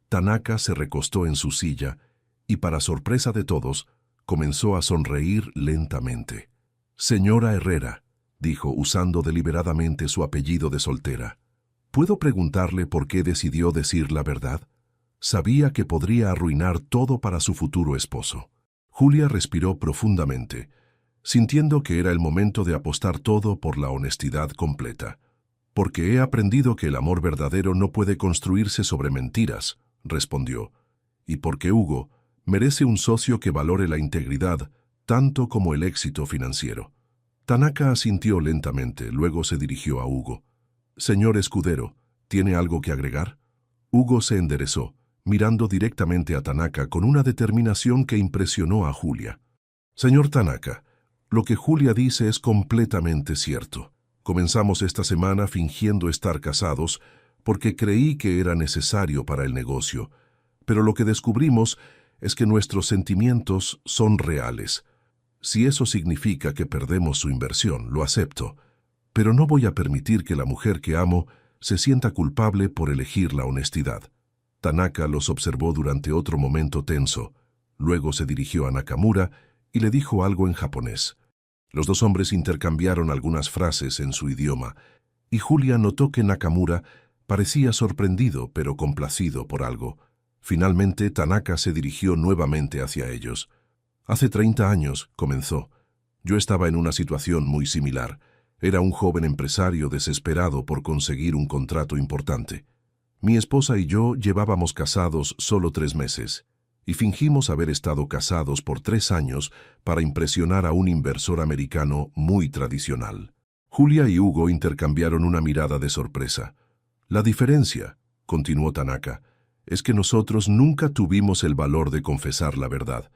Tanaka se recostó en su silla y, para sorpresa de todos, comenzó a sonreír lentamente. «Señora Herrera», dijo usando deliberadamente su apellido de soltera, «¿puedo preguntarle por qué decidió decir la verdad? Sabía que podría arruinar todo para su futuro esposo». Julia respiró profundamente, sintiendo que era el momento de apostar todo por la honestidad completa. «Porque he aprendido que el amor verdadero no puede construirse sobre mentiras», respondió, «y porque Hugo merece un socio que valore la integridad tanto como el éxito financiero». Tanaka asintió lentamente, luego se dirigió a Hugo. «Señor escudero, ¿tiene algo que agregar?» Hugo se enderezó, mirando directamente a Tanaka con una determinación que impresionó a Julia. «Señor Tanaka, lo que Julia dice es completamente cierto. Comenzamos esta semana fingiendo estar casados porque creí que era necesario para el negocio, pero lo que descubrimos es que nuestros sentimientos son reales. Si eso significa que perdemos su inversión, lo acepto, pero no voy a permitir que la mujer que amo se sienta culpable por elegir la honestidad». Tanaka los observó durante otro momento tenso, luego se dirigió a Nakamura y le dijo algo en japonés. Los dos hombres intercambiaron algunas frases en su idioma, y Julia notó que Nakamura parecía sorprendido pero complacido por algo. Finalmente, Tanaka se dirigió nuevamente hacia ellos. «Hace 30 años», comenzó, «yo estaba en una situación muy similar. Era un joven empresario desesperado por conseguir un contrato importante. Mi esposa y yo llevábamos casados solo 3 meses, y fingimos haber estado casados por 3 años para impresionar a un inversor americano muy tradicional». Julia y Hugo intercambiaron una mirada de sorpresa. «La diferencia», continuó Tanaka, «es que nosotros nunca tuvimos el valor de confesar la verdad.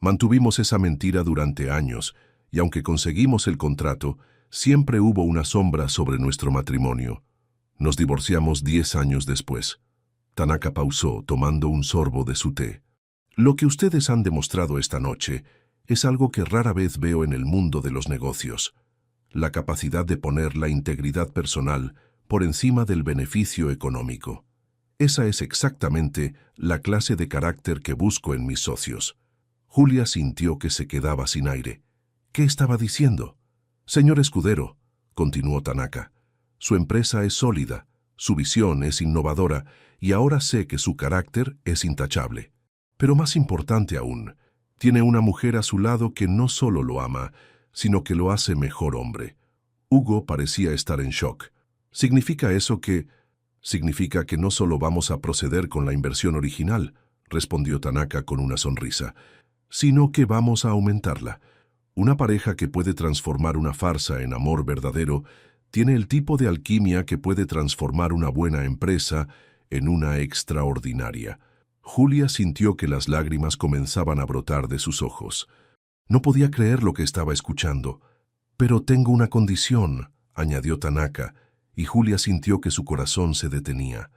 Mantuvimos esa mentira durante años, y aunque conseguimos el contrato, siempre hubo una sombra sobre nuestro matrimonio. Nos divorciamos 10 años después». Tanaka pausó, tomando un sorbo de su té. «Lo que ustedes han demostrado esta noche es algo que rara vez veo en el mundo de los negocios. La capacidad de poner la integridad personal por encima del beneficio económico. Esa es exactamente la clase de carácter que busco en mis socios». Julia sintió que se quedaba sin aire. «¿Qué estaba diciendo?» «Señor escudero», continuó Tanaka, «su empresa es sólida, su visión es innovadora y ahora sé que su carácter es intachable. Pero más importante aún, Tiene una mujer a su lado que no solo lo ama, sino que lo hace mejor hombre. Hugo parecía estar en shock. ¿Significa eso que...? Significa que no solo vamos a proceder con la inversión original, respondió Tanaka con una sonrisa, sino que vamos a aumentarla. Una pareja que puede transformar una farsa en amor verdadero tiene el tipo de alquimia que puede transformar una buena empresa en una extraordinaria. Julia sintió que las lágrimas comenzaban a brotar de sus ojos. No podía creer lo que estaba escuchando. «Pero tengo una condición», añadió Tanaka, y Julia sintió que su corazón se detenía.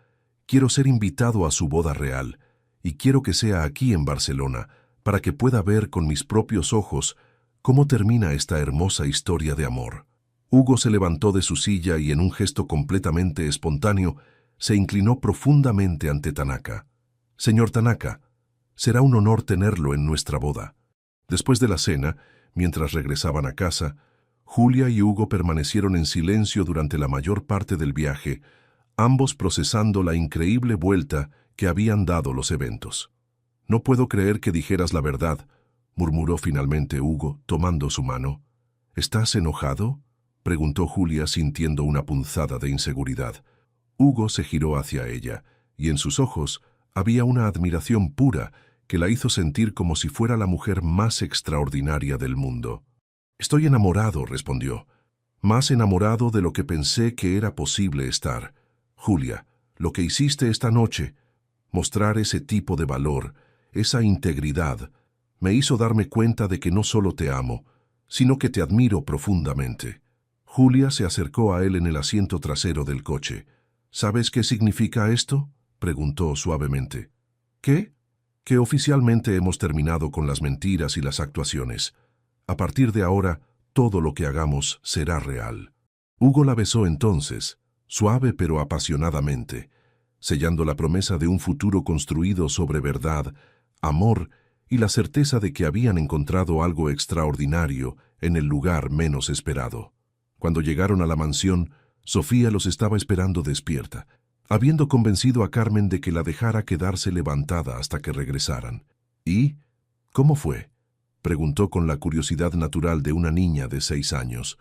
«Quiero ser invitado a su boda real, y quiero que sea aquí en Barcelona, para que pueda ver con mis propios ojos cómo termina esta hermosa historia de amor». Hugo se levantó de su silla y en un gesto completamente espontáneo se inclinó profundamente ante Tanaka. «Señor Tanaka, será un honor tenerlo en nuestra boda». Después de la cena, mientras regresaban a casa, Julia y Hugo permanecieron en silencio durante la mayor parte del viaje, ambos procesando la increíble vuelta que habían dado los eventos. «No puedo creer que dijeras la verdad», murmuró finalmente Hugo, tomando su mano. «¿Estás enojado?», preguntó Julia sintiendo una punzada de inseguridad. Hugo se giró hacia ella, y en sus ojos había una admiración pura que la hizo sentir como si fuera la mujer más extraordinaria del mundo. «Estoy enamorado», respondió. «Más enamorado de lo que pensé que era posible estar. Julia, lo que hiciste esta noche, mostrar ese tipo de valor, esa integridad, me hizo darme cuenta de que no solo te amo, sino que te admiro profundamente». Julia se acercó a él en el asiento trasero del coche. «¿Sabes qué significa esto?», preguntó suavemente. «¿Qué?». «Que oficialmente hemos terminado con las mentiras y las actuaciones. A partir de ahora, todo lo que hagamos será real». Hugo la besó entonces, suave pero apasionadamente, sellando la promesa de un futuro construido sobre verdad, amor y la certeza de que habían encontrado algo extraordinario en el lugar menos esperado. Cuando llegaron a la mansión, Sofía los estaba esperando despierta, habiendo convencido a Carmen de que la dejara quedarse levantada hasta que regresaran. «¿Y cómo fue?», preguntó con la curiosidad natural de una niña de 6 años.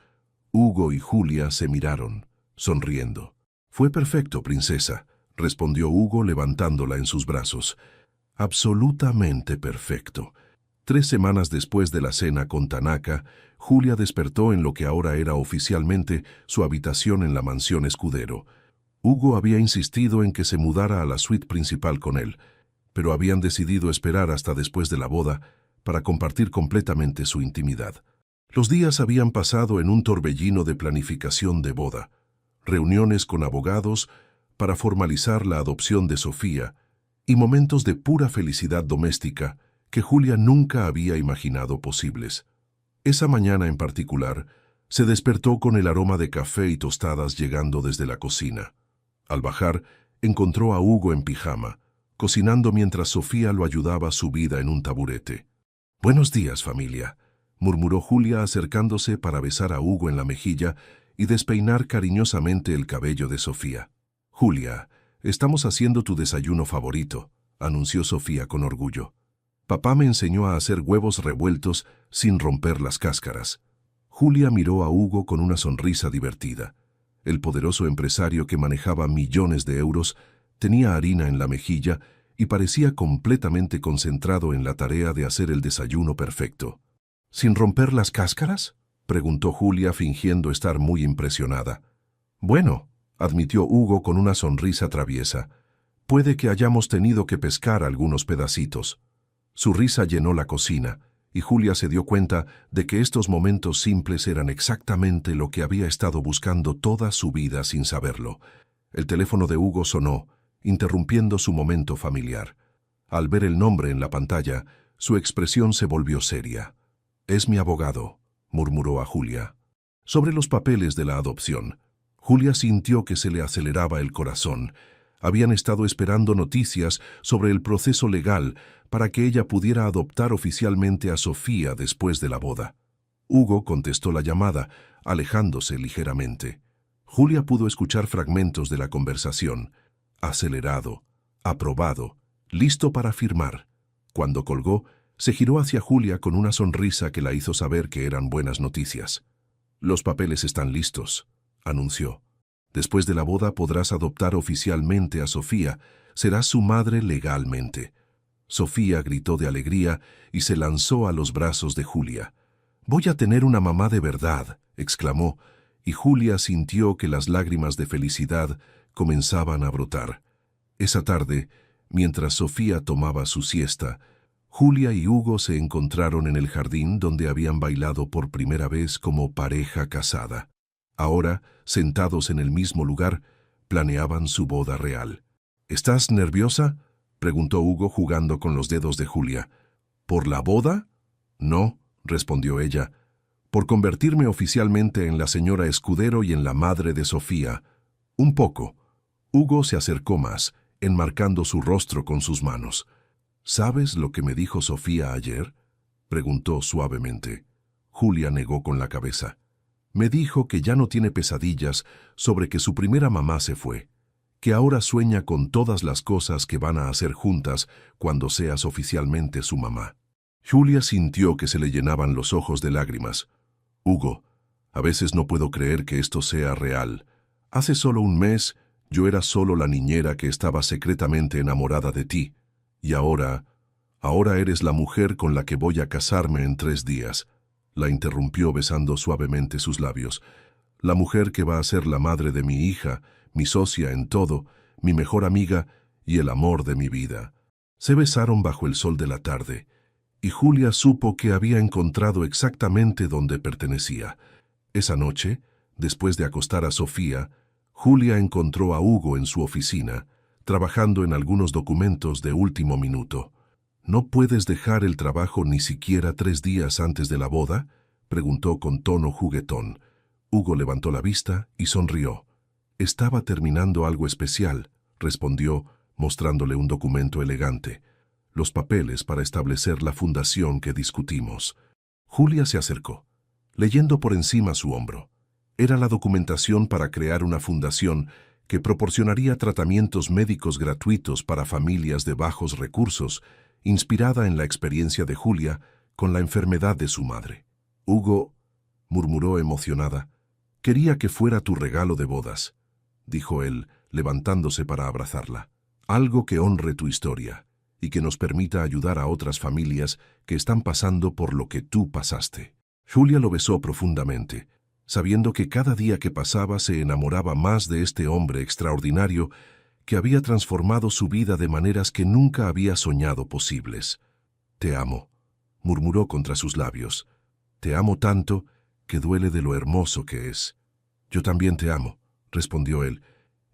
Hugo y Julia se miraron, sonriendo. «Fue perfecto, princesa», respondió Hugo levantándola en sus brazos. «Absolutamente perfecto». 3 semanas después de la cena con Tanaka, Julia despertó en lo que ahora era oficialmente su habitación en la mansión Escudero. Hugo había insistido en que se mudara a la suite principal con él, pero habían decidido esperar hasta después de la boda para compartir completamente su intimidad. Los días habían pasado en un torbellino de planificación de boda, reuniones con abogados para formalizar la adopción de Sofía y momentos de pura felicidad doméstica que Julia nunca había imaginado posibles. Esa mañana en particular, se despertó con el aroma de café y tostadas llegando desde la cocina. Al bajar, encontró a Hugo en pijama, cocinando mientras Sofía lo ayudaba subida en un taburete. «Buenos días, familia», murmuró Julia acercándose para besar a Hugo en la mejilla y despeinar cariñosamente el cabello de Sofía. «Julia, estamos haciendo tu desayuno favorito», anunció Sofía con orgullo. «Papá me enseñó a hacer huevos revueltos sin romper las cáscaras». Julia miró a Hugo con una sonrisa divertida. El poderoso empresario que manejaba millones de euros tenía harina en la mejilla y parecía completamente concentrado en la tarea de hacer el desayuno perfecto. «¿Sin romper las cáscaras?», preguntó Julia fingiendo estar muy impresionada. «Bueno», admitió Hugo con una sonrisa traviesa, «puede que hayamos tenido que pescar algunos pedacitos». Su risa llenó la cocina, y Julia se dio cuenta de que estos momentos simples eran exactamente lo que había estado buscando toda su vida sin saberlo. El teléfono de Hugo sonó, interrumpiendo su momento familiar. Al ver el nombre en la pantalla, su expresión se volvió seria. «Es mi abogado», murmuró a Julia. Sobre los papeles de la adopción, Julia sintió que se le aceleraba el corazón. Habían estado esperando noticias sobre el proceso legal para que ella pudiera adoptar oficialmente a Sofía después de la boda. Hugo contestó la llamada, alejándose ligeramente. Julia pudo escuchar fragmentos de la conversación. «Acelerado, aprobado, listo para firmar». Cuando colgó, Se giró hacia Julia con una sonrisa que la hizo saber que eran buenas noticias. «Los papeles están listos», anunció. «Después de la boda podrás adoptar oficialmente a Sofía. Serás su madre legalmente». Sofía gritó de alegría y se lanzó a los brazos de Julia. «Voy a tener una mamá de verdad», exclamó, y Julia sintió que las lágrimas de felicidad comenzaban a brotar. Esa tarde, mientras Sofía tomaba su siesta, Julia y Hugo se encontraron en el jardín donde habían bailado por primera vez como pareja casada. Ahora, sentados en el mismo lugar, planeaban su boda real. «¿Estás nerviosa?», preguntó Hugo jugando con los dedos de Julia. «¿Por la boda?». «No», respondió ella, «por convertirme oficialmente en la señora Escudero y en la madre de Sofía». «Un poco». Hugo se acercó más, enmarcando su rostro con sus manos. «¿Sabes lo que me dijo Sofía ayer?», preguntó suavemente. Julia negó con la cabeza. «Me dijo que ya no tiene pesadillas sobre que su primera mamá se fue, que ahora sueña con todas las cosas que van a hacer juntas cuando seas oficialmente su mamá». Julia sintió que se le llenaban los ojos de lágrimas. «Hugo, a veces no puedo creer que esto sea real. Hace solo un mes yo era solo la niñera que estaba secretamente enamorada de ti. Y ahora eres la mujer con la que voy a casarme en 3 días», la interrumpió besando suavemente sus labios. «La mujer que va a ser la madre de mi hija, mi socia en todo, mi mejor amiga y el amor de mi vida». Se besaron bajo el sol de la tarde, y Julia supo que había encontrado exactamente donde pertenecía. Esa noche, después de acostar a Sofía, Julia encontró a Hugo en su oficina, trabajando en algunos documentos de último minuto. «¿No puedes dejar el trabajo ni siquiera 3 días antes de la boda?», preguntó con tono juguetón. Hugo levantó la vista y sonrió. «Estaba terminando algo especial», respondió, mostrándole un documento elegante. «Los papeles para establecer la fundación que discutimos». Julia se acercó, leyendo por encima su hombro. Era la documentación para crear una fundación que proporcionaría tratamientos médicos gratuitos para familias de bajos recursos, inspirada en la experiencia de Julia con la enfermedad de su madre. «Hugo», murmuró emocionada, «quería que fuera tu regalo de bodas», dijo él, levantándose para abrazarla. «Algo que honre tu historia y que nos permita ayudar a otras familias que están pasando por lo que tú pasaste». Julia lo besó profundamente, sabiendo que cada día que pasaba se enamoraba más de este hombre extraordinario que había transformado su vida de maneras que nunca había soñado posibles. «Te amo», murmuró contra sus labios. «Te amo tanto que duele de lo hermoso que es». «Yo también te amo», respondió él,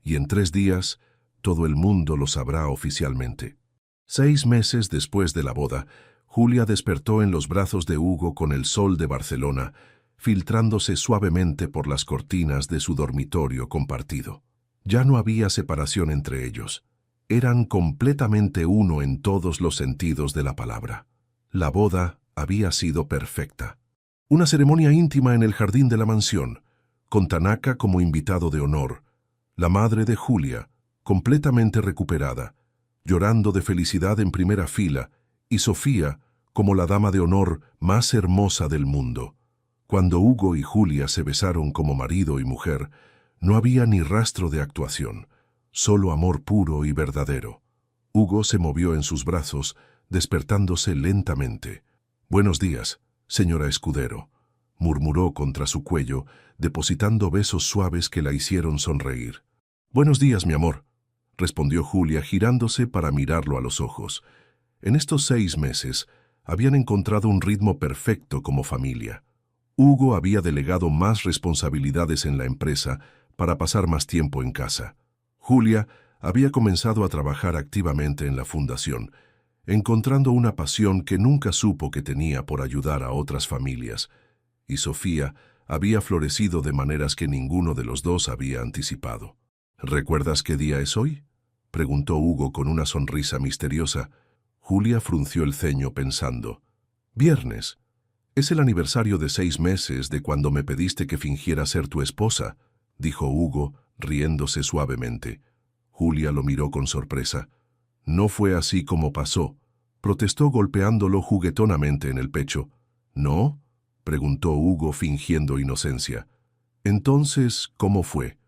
«y en 3 días todo el mundo lo sabrá oficialmente». 6 meses después de la boda, Julia despertó en los brazos de Hugo con el sol de Barcelona, filtrándose suavemente por las cortinas de su dormitorio compartido. Ya no había separación entre ellos. Eran completamente uno en todos los sentidos de la palabra. La boda había sido perfecta. Una ceremonia íntima en el jardín de la mansión, con Tanaka como invitado de honor, la madre de Julia, completamente recuperada, llorando de felicidad en primera fila, y Sofía como la dama de honor más hermosa del mundo. Cuando Hugo y Julia se besaron como marido y mujer, no había ni rastro de actuación, solo amor puro y verdadero. Hugo se movió en sus brazos, despertándose lentamente. «Buenos días, señora Escudero», murmuró contra su cuello, depositando besos suaves que la hicieron sonreír. «Buenos días, mi amor», respondió Julia girándose para mirarlo a los ojos. En estos 6 meses habían encontrado un ritmo perfecto como familia. Hugo había delegado más responsabilidades en la empresa para pasar más tiempo en casa. Julia había comenzado a trabajar activamente en la fundación, encontrando una pasión que nunca supo que tenía por ayudar a otras familias, y Sofía había florecido de maneras que ninguno de los dos había anticipado. «¿Recuerdas qué día es hoy?», preguntó Hugo con una sonrisa misteriosa. Julia frunció el ceño pensando. «Viernes. Es el aniversario de 6 meses de cuando me pediste que fingiera ser tu esposa», dijo Hugo, riéndose suavemente. Julia lo miró con sorpresa. «No fue así como pasó», protestó golpeándolo juguetonamente en el pecho. ¿No?, preguntó Hugo fingiendo inocencia. Entonces, ¿cómo fue?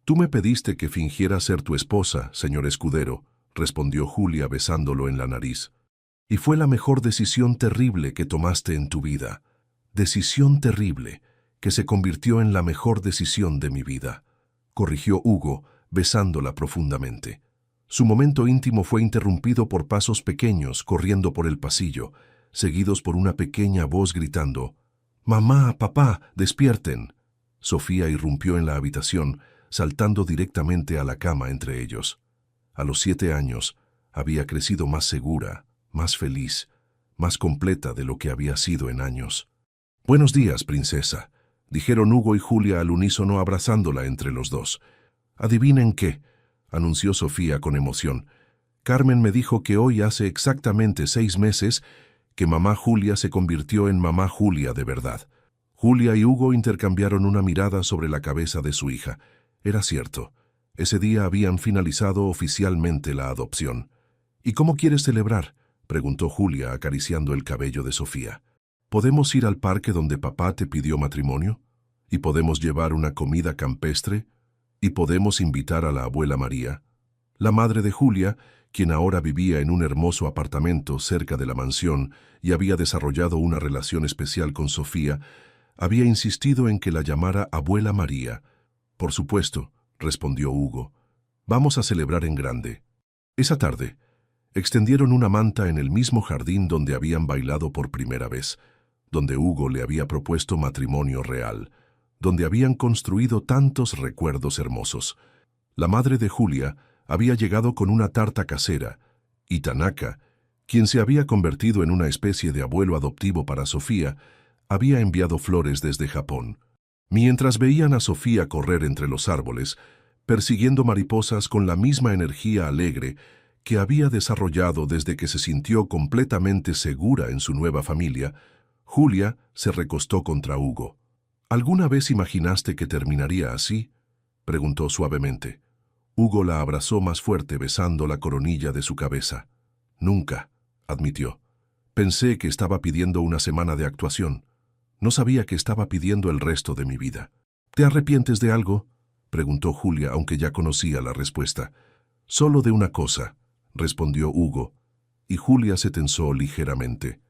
Tú me pediste que fingiera ser tu esposa, señor escudero, respondió Julia besándolo en la nariz. Y fue la mejor decisión terrible que tomaste en tu vida. Decisión terrible, que se convirtió en la mejor decisión de mi vida, corrigió Hugo, besándola profundamente. Su momento íntimo fue interrumpido por pasos pequeños corriendo por el pasillo, seguidos por una pequeña voz gritando: «¡Mamá, papá, despierten!». Sofía irrumpió en la habitación, saltando directamente a la cama entre ellos. A los 7 años, había crecido más segura, más feliz, más completa de lo que había sido en años. «Buenos días, princesa», dijeron Hugo y Julia al unísono abrazándola entre los dos. «¿Adivinen qué?», anunció Sofía con emoción. «Carmen me dijo que hoy hace exactamente 6 meses que mamá Julia se convirtió en mamá Julia de verdad». Julia y Hugo intercambiaron una mirada sobre la cabeza de su hija. Era cierto. Ese día habían finalizado oficialmente la adopción. «¿Y cómo quieres celebrar?», preguntó Julia acariciando el cabello de Sofía. «¿Podemos ir al parque donde papá te pidió matrimonio? ¿Y podemos llevar una comida campestre? ¿Y podemos invitar a la abuela María?». La madre de Julia, quien ahora vivía en un hermoso apartamento cerca de la mansión y había desarrollado una relación especial con Sofía, había insistido en que la llamara abuela María. «Por supuesto», respondió Hugo. «Vamos a celebrar en grande». Esa tarde, extendieron una manta en el mismo jardín donde habían bailado por primera vez, donde Hugo le había propuesto matrimonio real, donde habían construido tantos recuerdos hermosos. La madre de Julia había llegado con una tarta casera, y Tanaka, quien se había convertido en una especie de abuelo adoptivo para Sofía, había enviado flores desde Japón. Mientras veían a Sofía correr entre los árboles, persiguiendo mariposas con la misma energía alegre que había desarrollado desde que se sintió completamente segura en su nueva familia, Julia se recostó contra Hugo. «¿Alguna vez imaginaste que terminaría así?», preguntó suavemente. Hugo la abrazó más fuerte besando la coronilla de su cabeza. «Nunca», admitió. «Pensé que estaba pidiendo una semana de actuación. No sabía que estaba pidiendo el resto de mi vida». «¿Te arrepientes de algo?», preguntó Julia, aunque ya conocía la respuesta. «Solo de una cosa», respondió Hugo, y Julia se tensó ligeramente.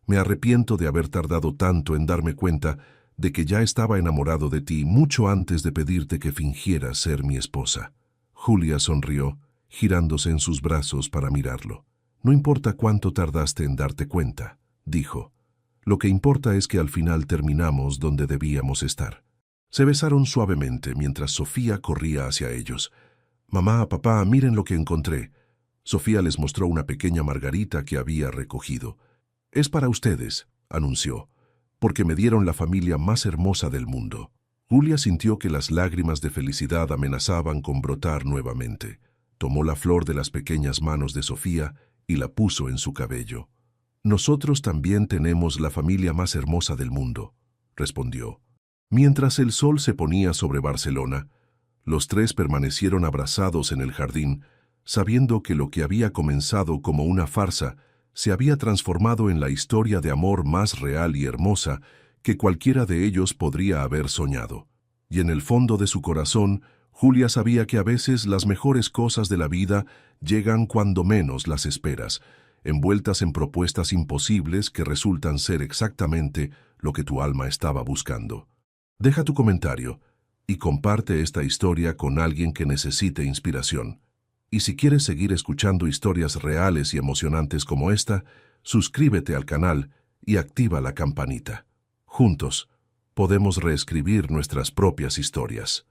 «Me arrepiento de haber tardado tanto en darme cuenta de que ya estaba enamorado de ti mucho antes de pedirte que fingieras ser mi esposa». Julia sonrió, girándose en sus brazos para mirarlo. «No importa cuánto tardaste en darte cuenta», dijo. «Lo que importa es que al final terminamos donde debíamos estar». Se besaron suavemente mientras Sofía corría hacia ellos. «Mamá, papá, miren lo que encontré». Sofía les mostró una pequeña margarita que había recogido. «Es para ustedes», anunció, «porque me dieron la familia más hermosa del mundo». Julia sintió que las lágrimas de felicidad amenazaban con brotar nuevamente. Tomó la flor de las pequeñas manos de Sofía y la puso en su cabello. «Nosotros también tenemos la familia más hermosa del mundo», respondió. Mientras el sol se ponía sobre Barcelona, los tres permanecieron abrazados en el jardín, sabiendo que lo que había comenzado como una farsa se había transformado en la historia de amor más real y hermosa que cualquiera de ellos podría haber soñado. Y en el fondo de su corazón, Julia sabía que a veces las mejores cosas de la vida llegan cuando menos las esperas, envueltas en propuestas imposibles que resultan ser exactamente lo que tu alma estaba buscando. Deja tu comentario y comparte esta historia con alguien que necesite inspiración. Y si quieres seguir escuchando historias reales y emocionantes como esta, suscríbete al canal y activa la campanita. Juntos, podemos reescribir nuestras propias historias.